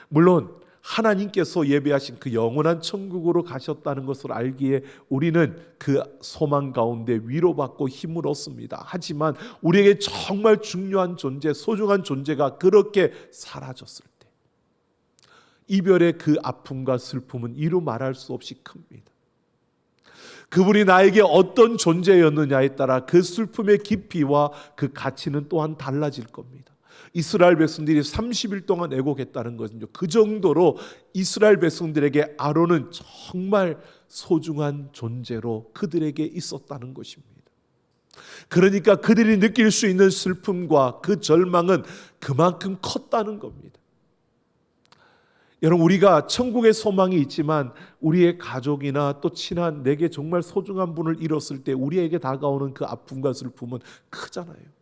물론 하나님께서 예배하신 그 영원한 천국으로 가셨다는 것을 알기에 우리는 그 소망 가운데 위로받고 힘을 얻습니다. 하지만 우리에게 정말 중요한 존재, 소중한 존재가 그렇게 사라졌을 때, 이별의 그 아픔과 슬픔은 이루 말할 수 없이 큽니다. 그분이 나에게 어떤 존재였느냐에 따라 그 슬픔의 깊이와 그 가치는 또한 달라질 겁니다. 이스라엘 백성들이 30일 동안 애곡했다는 것은요, 그 정도로 이스라엘 백성들에게 아론은 정말 소중한 존재로 그들에게 있었다는 것입니다. 그러니까 그들이 느낄 수 있는 슬픔과 그 절망은 그만큼 컸다는 겁니다. 여러분, 우리가 천국의 소망이 있지만 우리의 가족이나 또 친한 내게 정말 소중한 분을 잃었을 때 우리에게 다가오는 그 아픔과 슬픔은 크잖아요.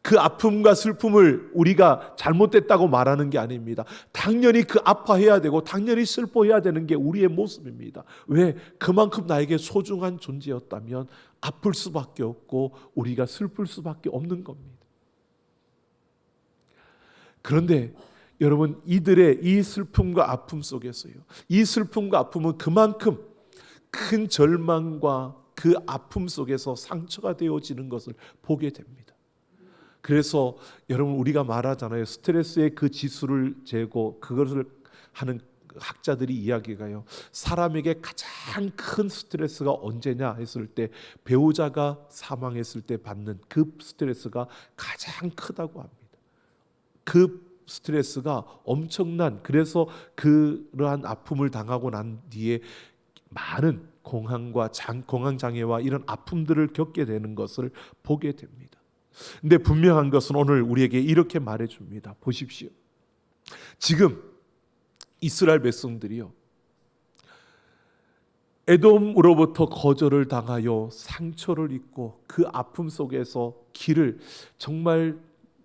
그 아픔과 슬픔을 우리가 잘못됐다고 말하는 게 아닙니다. 당연히 그 아파해야 되고 당연히 슬퍼해야 되는 게 우리의 모습입니다. 왜? 그만큼 나에게 소중한 존재였다면 아플 수밖에 없고 우리가 슬플 수밖에 없는 겁니다. 그런데 여러분, 이들의 이 슬픔과 아픔 속에서요, 이 슬픔과 아픔은 그만큼 큰 절망과 그 아픔 속에서 상처가 되어지는 것을 보게 됩니다. 그래서 여러분, 우리가 말하잖아요, 스트레스의 그 지수를 재고 그것을 하는 학자들이 이야기가요, 사람에게 가장 큰 스트레스가 언제냐 했을 때 배우자가 사망했을 때 받는 그 스트레스가 가장 크다고 합니다. 그 스트레스가 엄청난, 그래서 그러한 아픔을 당하고 난 뒤에 많은 공황장애와 이런 아픔들을 겪게 되는 것을 보게 됩니다. 근데 분명한 것은 오늘 우리에게 이렇게 말해줍니다. 보십시오. 지금 이스라엘 백성들이요, 에돔으로부터 거절을 당하여 상처를 입고 그 아픔 속에서 길을, 정말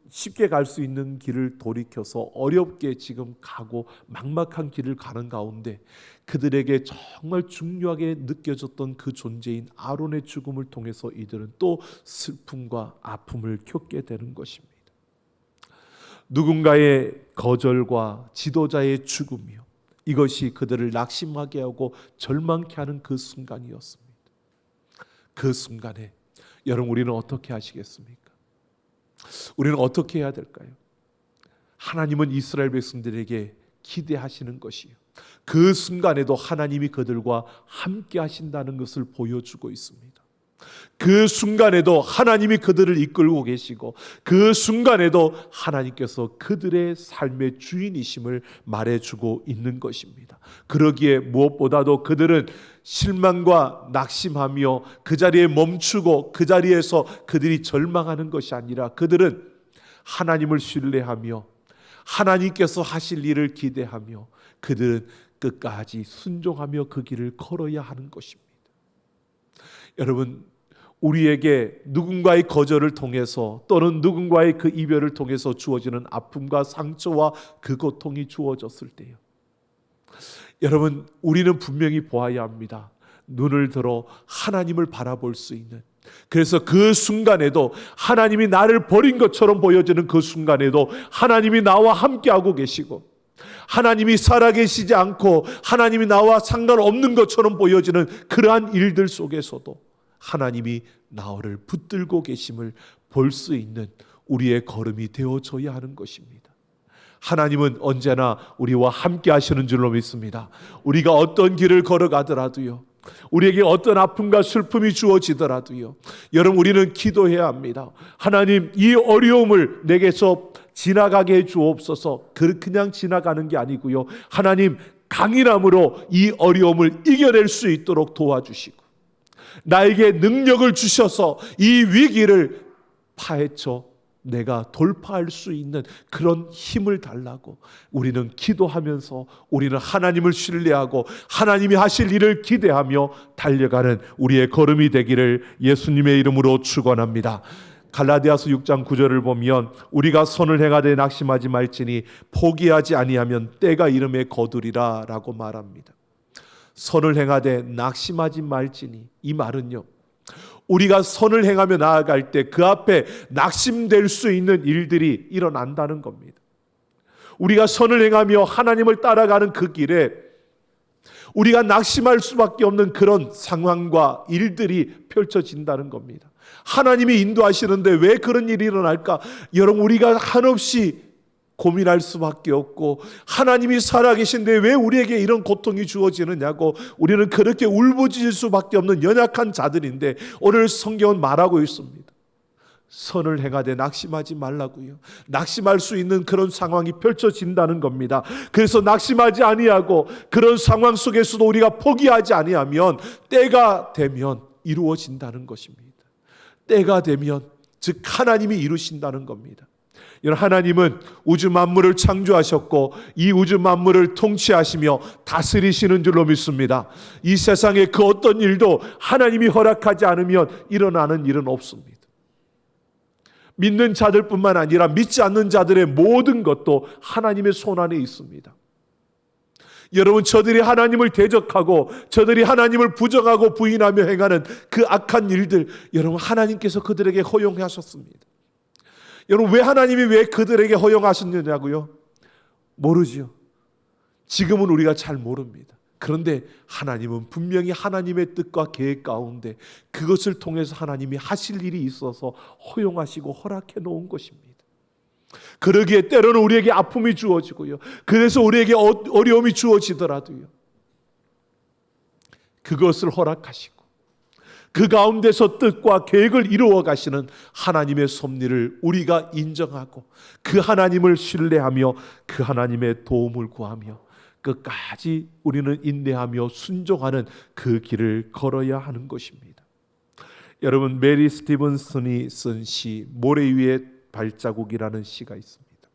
쉽게 갈 수 있는 길을 돌이켜서 어렵게 지금 가고 막막한 길을 가는 가운데 그들에게 정말 중요하게 느껴졌던 그 존재인 아론의 죽음을 통해서 이들은 또 슬픔과 아픔을 겪게 되는 것입니다. 누군가의 거절과 지도자의 죽음이요, 이것이 그들을 낙심하게 하고 절망케 하는 그 순간이었습니다. 그 순간에 여러분, 우리는 어떻게 하시겠습니까? 우리는 어떻게 해야 될까요? 하나님은 이스라엘 백성들에게 기대하시는 것이요, 그 순간에도 하나님이 그들과 함께 하신다는 것을 보여주고 있습니다. 그 순간에도 하나님이 그들을 이끌고 계시고, 그 순간에도 하나님께서 그들의 삶의 주인이심을 말해주고 있는 것입니다. 그러기에 무엇보다도 그들은 실망과 낙심하며 그 자리에 멈추고 그 자리에서 그들이 절망하는 것이 아니라, 그들은 하나님을 신뢰하며 하나님께서 하실 일을 기대하며 그들은 끝까지 순종하며 그 길을 걸어야 하는 것입니다. 여러분, 우리에게 누군가의 거절을 통해서 또는 누군가의 그 이별을 통해서 주어지는 아픔과 상처와 그 고통이 주어졌을 때요, 여러분, 우리는 분명히 보아야 합니다. 눈을 들어 하나님을 바라볼 수 있는, 그래서 그 순간에도 하나님이 나를 버린 것처럼 보여지는 그 순간에도 하나님이 나와 함께하고 계시고, 하나님이 살아계시지 않고 하나님이 나와 상관없는 것처럼 보여지는 그러한 일들 속에서도 하나님이 나를 붙들고 계심을 볼 수 있는 우리의 걸음이 되어져야 하는 것입니다. 하나님은 언제나 우리와 함께 하시는 줄로 믿습니다. 우리가 어떤 길을 걸어가더라도요, 우리에게 어떤 아픔과 슬픔이 주어지더라도요, 여러분, 우리는 기도해야 합니다. 하나님, 이 어려움을 내게서 지나가게 해 주옵소서. 그냥 지나가는 게 아니고요, 하나님, 강인함으로 이 어려움을 이겨낼 수 있도록 도와주시고, 나에게 능력을 주셔서 이 위기를 파헤쳐 내가 돌파할 수 있는 그런 힘을 달라고 우리는 기도하면서, 우리는 하나님을 신뢰하고 하나님이 하실 일을 기대하며 달려가는 우리의 걸음이 되기를 예수님의 이름으로 축원합니다. 갈라디아서 6장 9절을 보면, 우리가 선을 행하되 낙심하지 말지니 포기하지 아니하면 때가 이름에 거두리라 라고 말합니다. 선을 행하되 낙심하지 말지니, 이 말은요, 우리가 선을 행하며 나아갈 때 그 앞에 낙심될 수 있는 일들이 일어난다는 겁니다. 우리가 선을 행하며 하나님을 따라가는 그 길에 우리가 낙심할 수밖에 없는 그런 상황과 일들이 펼쳐진다는 겁니다. 하나님이 인도하시는데 왜 그런 일이 일어날까? 여러분, 우리가 한없이 고민할 수밖에 없고, 하나님이 살아계신데 왜 우리에게 이런 고통이 주어지느냐고 우리는 그렇게 울부짖을 수밖에 없는 연약한 자들인데, 오늘 성경은 말하고 있습니다. 선을 행하되 낙심하지 말라고요. 낙심할 수 있는 그런 상황이 펼쳐진다는 겁니다. 그래서 낙심하지 아니하고 그런 상황 속에서도 우리가 포기하지 아니하면 때가 되면 이루어진다는 것입니다. 때가 되면, 즉 하나님이 이루신다는 겁니다. 하나님은 우주 만물을 창조하셨고 이 우주 만물을 통치하시며 다스리시는 줄로 믿습니다. 이 세상에 그 어떤 일도 하나님이 허락하지 않으면 일어나는 일은 없습니다. 믿는 자들뿐만 아니라 믿지 않는 자들의 모든 것도 하나님의 손 안에 있습니다. 여러분, 저들이 하나님을 대적하고 저들이 하나님을 부정하고 부인하며 행하는 그 악한 일들, 여러분, 하나님께서 그들에게 허용하셨습니다. 여러분, 왜 하나님이 왜 그들에게 허용하셨느냐고요? 모르지요. 지금은 우리가 잘 모릅니다. 그런데 하나님은 분명히 하나님의 뜻과 계획 가운데 그것을 통해서 하나님이 하실 일이 있어서 허용하시고 허락해 놓은 것입니다. 그러기에 때로는 우리에게 아픔이 주어지고요, 그래서 우리에게 어려움이 주어지더라도요, 그것을 허락하시고 그 가운데서 뜻과 계획을 이루어 가시는 하나님의 섭리를 우리가 인정하고 그 하나님을 신뢰하며 그 하나님의 도움을 구하며 끝까지 우리는 인내하며 순종하는 그 길을 걸어야 하는 것입니다. 여러분, 메리 스티븐슨이 쓴 시 모래 위의 발자국이라는 시가 있습니다.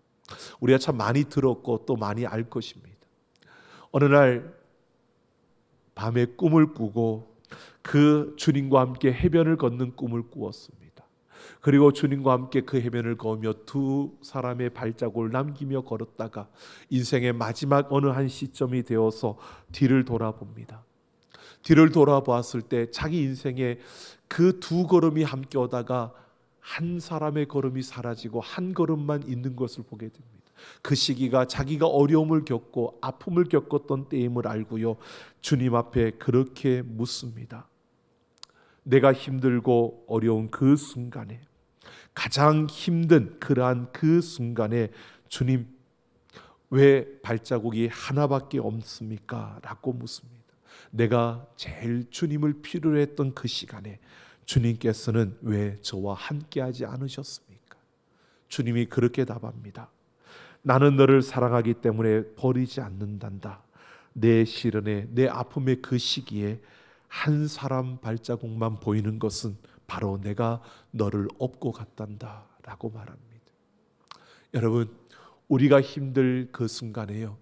우리가 참 많이 들었고 또 많이 알 것입니다. 어느 날 밤에 꿈을 꾸고 그 주님과 함께 해변을 걷는 꿈을 꾸었습니다. 그리고 주님과 함께 그 해변을 걸으며 두 사람의 발자국을 남기며 걸었다가 인생의 마지막 어느 한 시점이 되어서 뒤를 돌아봅니다. 뒤를 돌아보았을 때 자기 인생에 그 두 걸음이 함께 오다가 한 사람의 걸음이 사라지고 한 걸음만 있는 것을 보게 됩니다. 그 시기가 자기가 어려움을 겪고 아픔을 겪었던 때임을 알고요, 주님 앞에 그렇게 묻습니다. 내가 힘들고 어려운 그 순간에, 가장 힘든 그러한 그 순간에 주님, 왜 발자국이 하나밖에 없습니까? 라고 묻습니다. 내가 제일 주님을 필요로 했던 그 시간에 주님께서는 왜 저와 함께하지 않으셨습니까? 주님이 그렇게 답합니다. 나는 너를 사랑하기 때문에 버리지 않는단다. 내 시련에, 내 아픔의 그 시기에 한 사람 발자국만 보이는 것은 바로 내가 너를 업고 갔단다 라고 말합니다. 여러분, 우리가 힘들 그 순간에요,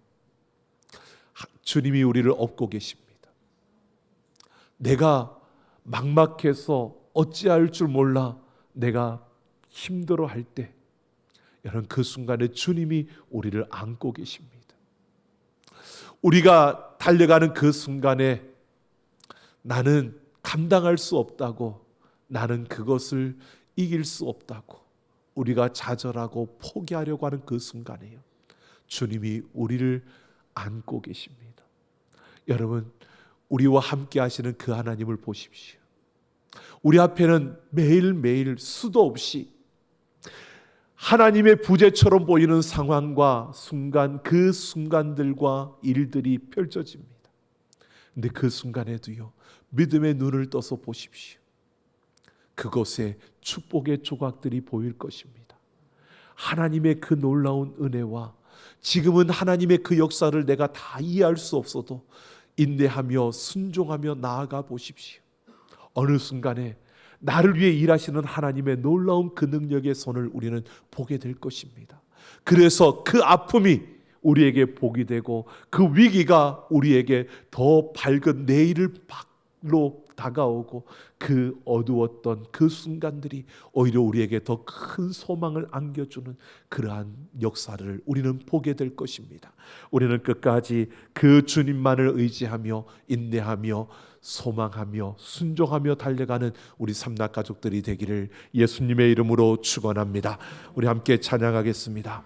주님이 우리를 업고 계십니다. 내가 막막해서 어찌할 줄 몰라 내가 힘들어할 때, 여러분, 그 순간에 주님이 우리를 안고 계십니다. 우리가 달려가는 그 순간에 나는 감당할 수 없다고, 나는 그것을 이길 수 없다고 우리가 좌절하고 포기하려고 하는 그 순간에요, 주님이 우리를 안고 계십니다. 여러분, 우리와 함께 하시는 그 하나님을 보십시오. 우리 앞에는 매일매일 수도 없이 하나님의 부재처럼 보이는 상황과 순간, 그 순간들과 일들이 펼쳐집니다. 근데 그 순간에도요, 믿음의 눈을 떠서 보십시오. 그곳에 축복의 조각들이 보일 것입니다. 하나님의 그 놀라운 은혜와, 지금은 하나님의 그 역사를 내가 다 이해할 수 없어도 인내하며 순종하며 나아가 보십시오. 어느 순간에 나를 위해 일하시는 하나님의 놀라운 그 능력의 손을 우리는 보게 될 것입니다. 그래서 그 아픔이 우리에게 복이 되고 그 위기가 우리에게 더 밝은 내일을 밖으로 다가오고 그 어두웠던 그 순간들이 오히려 우리에게 더 큰 소망을 안겨주는 그러한 역사를 우리는 보게 될 것입니다. 우리는 끝까지 그 주님만을 의지하며 인내하며 소망하며 순종하며 달려가는 우리 삼락 가족들이 되기를 예수님의 이름으로 축원합니다. 우리 함께 찬양하겠습니다.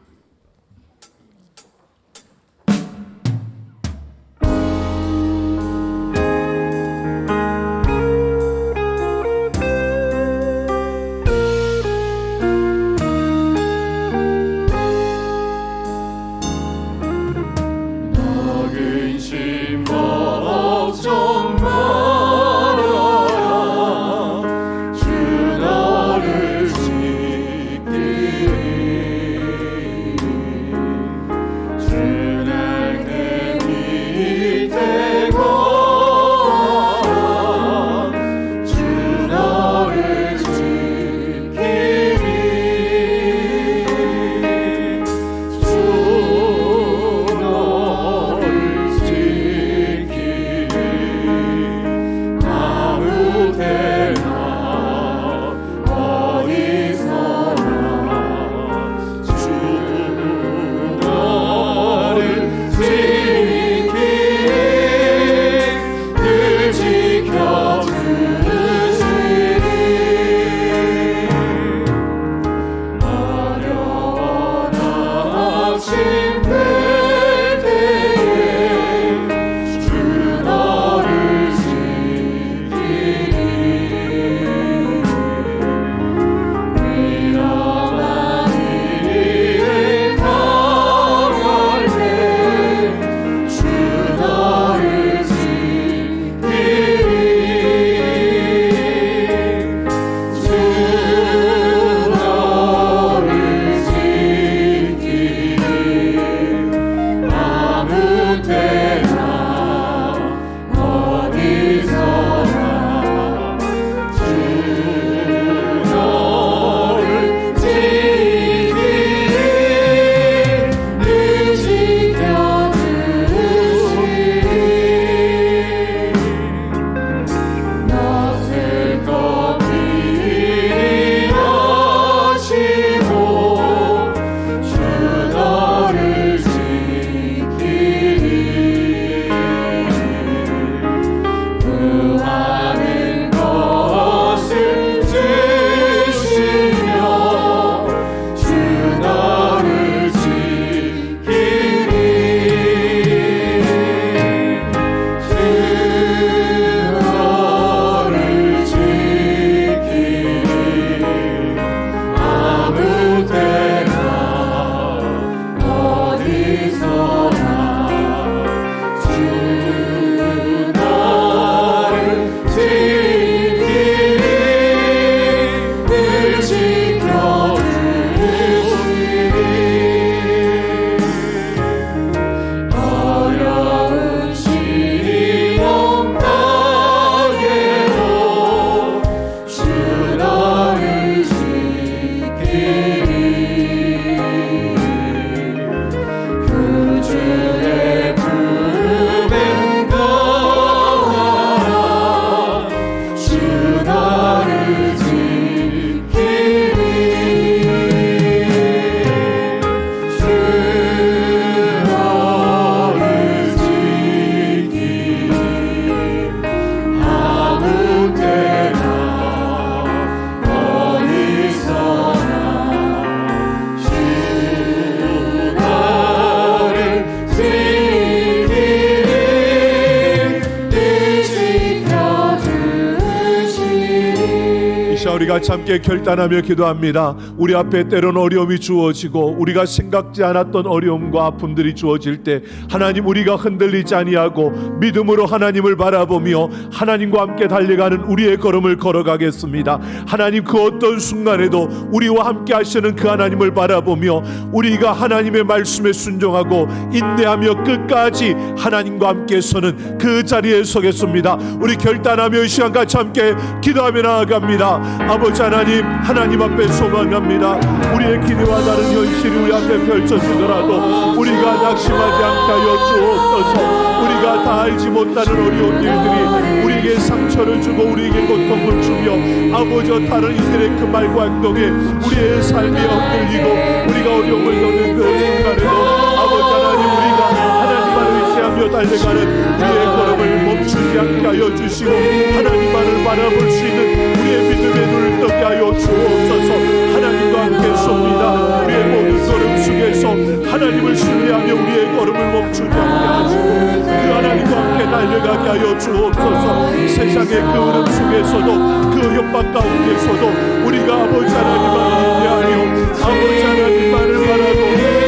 같이 함께 결단하며 기도합니다. 우리 앞에 때론 어려움이 주어지고 우리가 생각지 않았던 어려움과 아픔들이 주어질 때 하나님, 우리가 흔들리지 아니하고 믿음으로 하나님을 바라보며 하나님과 함께 달려가는 우리의 걸음을 걸어가겠습니다. 하나님, 그 어떤 순간에도 우리와 함께 하시는 그 하나님을 바라보며 우리가 하나님의 말씀에 순종하고 인내하며 끝까지 하나님과 함께 서는 그 자리에 서겠습니다. 우리 결단하며 이 시간 같이 함께 기도하며 나아갑니다. 아버지 하나님, 하나님 앞에 소망합니다. 우리의 기대와 다른 현실이 우리 앞에 펼쳐지더라도 우리가 낙심하지 않게 하여 주옵소서. 우리가 다 알지 못하는 어려운 일들이 우리에게 상처를 주고 우리에게 고통을 주며 아버지, 다른 이들의 그 말과 행동에 우리의 삶이 흔들리고 우리가 어려움을 겪는 그 순간에도 아버지 하나님, 우리가 하나님만을 의지하며 달려가는 우리의 걸음을 멈추지 않게 하여 주시고 하나님만을 바라볼 수 있는 우리의 믿음의 눈을 뜨게 하여 주옵소서. 하나님과 함께 섭니다. 우리의 모든 걸음 속에서 하나님을 신뢰하며 우리의 걸음을 멈추지 않게 하시고 그 하나님과 함께 달려가게 하여 주옵소서. 세상의 그 흐름 속에서도 그 협박 가운데서도 우리가 아버지 하나님만을 인내하며 아버지 하나님만을 바라고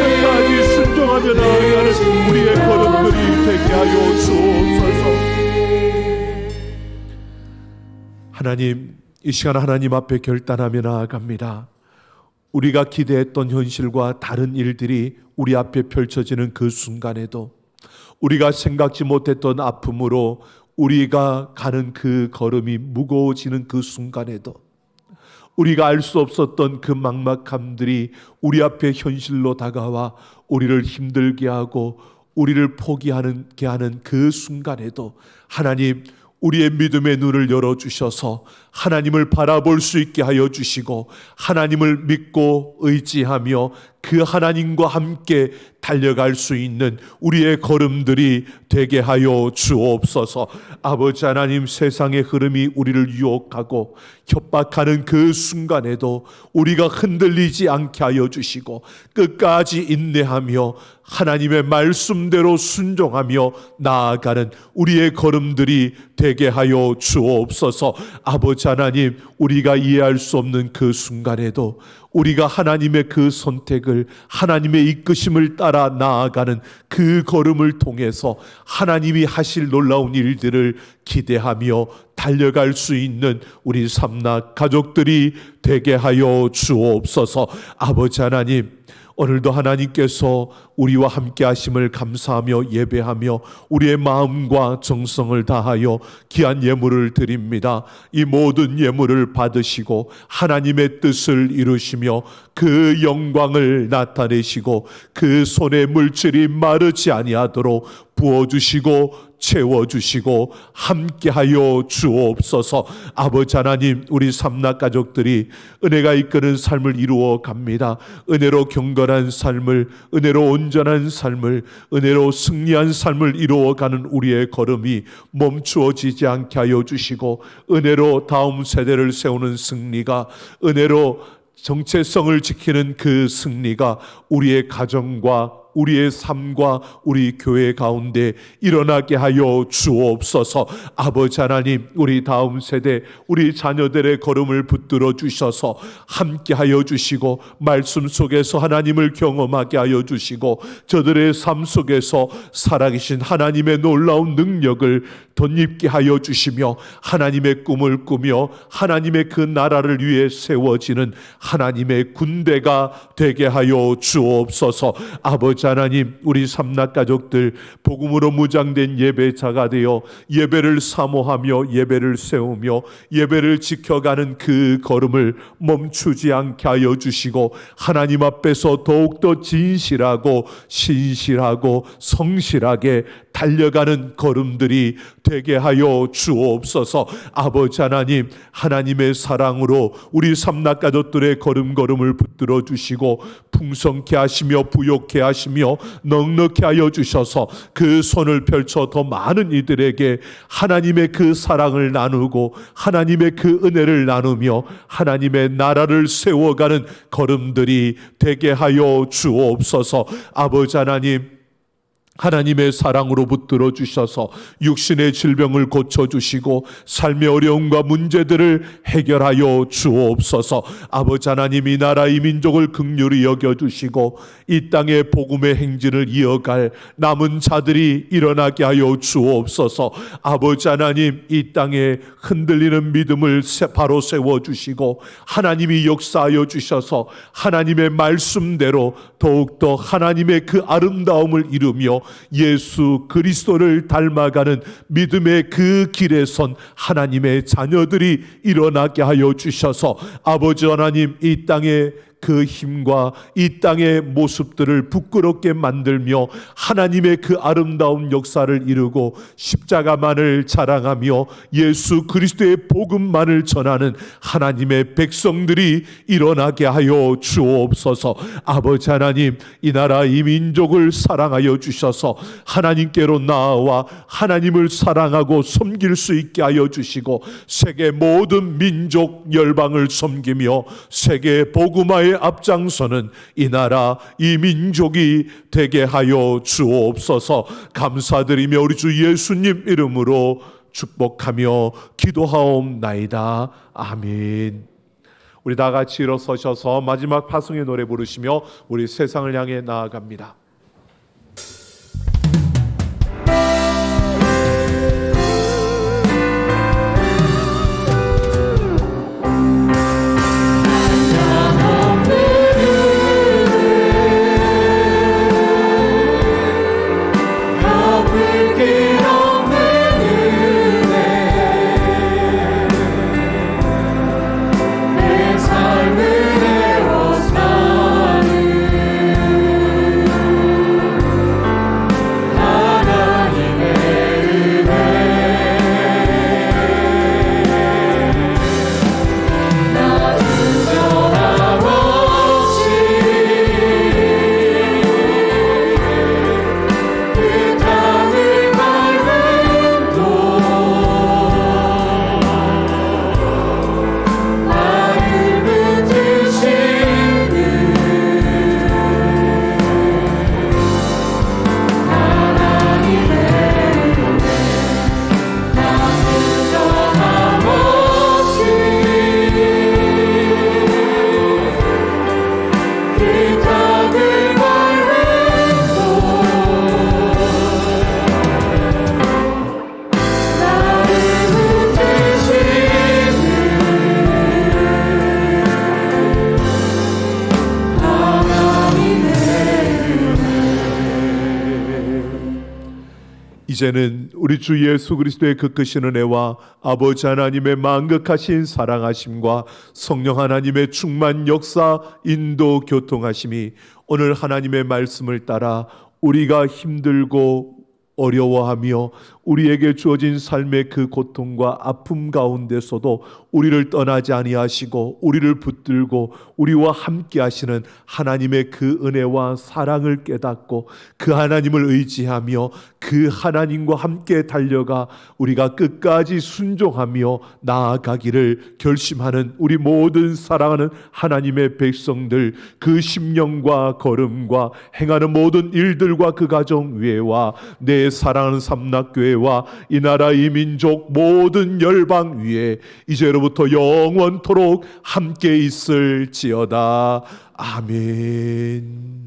끝까지 순종하며 나아가는 우리의 걸음들이 되게 하여 주옵소서. 하나님, 이 시간 하나님 앞에 결단하며 나아갑니다. 우리가 기대했던 현실과 다른 일들이 우리 앞에 펼쳐지는 그 순간에도 우리가 생각지 못했던 아픔으로 우리가 가는 그 걸음이 무거워지는 그 순간에도 우리가 알 수 없었던 그 막막함들이 우리 앞에 현실로 다가와 우리를 힘들게 하고 우리를 포기하게 하는 그 순간에도 하나님, 우리의 믿음의 눈을 열어주셔서 하나님을 바라볼 수 있게 하여 주시고 하나님을 믿고 의지하며 그 하나님과 함께 달려갈 수 있는 우리의 걸음들이 되게 하여 주옵소서. 아버지 하나님, 세상의 흐름이 우리를 유혹하고 협박하는 그 순간에도 우리가 흔들리지 않게 하여 주시고 끝까지 인내하며 하나님의 말씀대로 순종하며 나아가는 우리의 걸음들이 되게 하여 주옵소서. 아버지 하나님, 우리가 이해할 수 없는 그 순간에도 우리가 하나님의 그 선택을, 하나님의 이끄심을 따라 나아가는 그 걸음을 통해서 하나님이 하실 놀라운 일들을 기대하며 달려갈 수 있는 우리 삼락 가족들이 되게 하여 주옵소서. 아버지 하나님, 오늘도 하나님께서 우리와 함께 하심을 감사하며 예배하며 우리의 마음과 정성을 다하여 귀한 예물을 드립니다. 이 모든 예물을 받으시고 하나님의 뜻을 이루시며 그 영광을 나타내시고 그 손의 물질이 마르지 아니하도록 부어주시고 채워주시고 함께하여 주옵소서. 아버지 하나님, 우리 삼락 가족들이 은혜가 이끄는 삶을 이루어 갑니다. 은혜로 경건한 삶을, 은혜로 온전한 삶을, 은혜로 승리한 삶을 이루어가는 우리의 걸음이 멈추어지지 않게 하여 주시고 은혜로 다음 세대를 세우는 승리가, 은혜로 정체성을 지키는 그 승리가 우리의 가정과 우리의 삶과 우리 교회 가운데 일어나게 하여 주옵소서. 아버지 하나님, 우리 다음 세대, 우리 자녀들의 걸음을 붙들어 주셔서 함께 하여 주시고 말씀 속에서 하나님을 경험하게 하여 주시고 저들의 삶 속에서 살아계신 하나님의 놀라운 능력을 덧입게 하여 주시며 하나님의 꿈을 꾸며 하나님의 그 나라를 위해 세워지는 하나님의 군대가 되게 하여 주옵소서. 아버지 하나님, 우리 삼락 가족들 복음으로 무장된 예배자가 되어 예배를 사모하며 예배를 세우며 예배를 지켜가는 그 걸음을 멈추지 않게 하여 주시고 하나님 앞에서 더욱더 진실하고 신실하고 성실하게 달려가는 걸음들이 되게 하여 주옵소서. 아버지 하나님, 하나님의 사랑으로 우리 삼락 가족들의 걸음걸음을 붙들어 주시고 풍성케 하시며 부욕케 하시며 넉넉케 하여 주셔서 그 손을 펼쳐 더 많은 이들에게 하나님의 그 사랑을 나누고 하나님의 그 은혜를 나누며 하나님의 나라를 세워가는 걸음들이 되게 하여 주옵소서. 아버지 하나님, 하나님의 사랑으로 붙들어 주셔서 육신의 질병을 고쳐주시고 삶의 어려움과 문제들을 해결하여 주옵소서. 아버지 하나님, 이 나라 이 민족을 긍휼히 여겨주시고 이 땅의 복음의 행진을 이어갈 남은 자들이 일어나게 하여 주옵소서. 아버지 하나님, 이 땅에 흔들리는 믿음을 바로 세워주시고 하나님이 역사하여 주셔서 하나님의 말씀대로 더욱더 하나님의 그 아름다움을 이루며 예수 그리스도를 닮아가는 믿음의 그 길에 선 하나님의 자녀들이 일어나게 하여 주셔서 아버지 하나님, 이 땅에 그 힘과 이 땅의 모습들을 부끄럽게 만들며 하나님의 그 아름다운 역사를 이루고 십자가만을 자랑하며 예수 그리스도의 복음만을 전하는 하나님의 백성들이 일어나게 하여 주옵소서. 아버지 하나님, 이 나라 이 민족을 사랑하여 주셔서 하나님께로 나아와 하나님을 사랑하고 섬길 수 있게 하여 주시고 세계 모든 민족 열방을 섬기며 세계 복음화의 앞장서는 이 나라 이 민족이 되게 하여 주옵소서. 감사드리며 우리 주 예수님 이름으로 축복하며 기도하옵나이다. 아멘. 우리 다 같이 일어서셔서 마지막 파송의 노래 부르시며 우리 세상을 향해 나아갑니다. 이제는 우리 주 예수 그리스도의 그 크신 은혜와 아버지 하나님의 만극하신 사랑하심과 성령 하나님의 충만 역사 인도 교통하심이 오늘 하나님의 말씀을 따라 우리가 힘들고 어려워하며 우리에게 주어진 삶의 그 고통과 아픔 가운데서도 우리를 떠나지 아니하시고 우리를 붙들고 우리와 함께 하시는 하나님의 그 은혜와 사랑을 깨닫고 그 하나님을 의지하며 그 하나님과 함께 달려가 우리가 끝까지 순종하며 나아가기를 결심하는 우리 모든 사랑하는 하나님의 백성들, 그 심령과 걸음과 행하는 모든 일들과 그 가정 위에와 내 사랑하는 삼락교회와 이 나라 이 민족 모든 열방 위에 이제로부터 영원토록 함께 있을지어다. 아멘.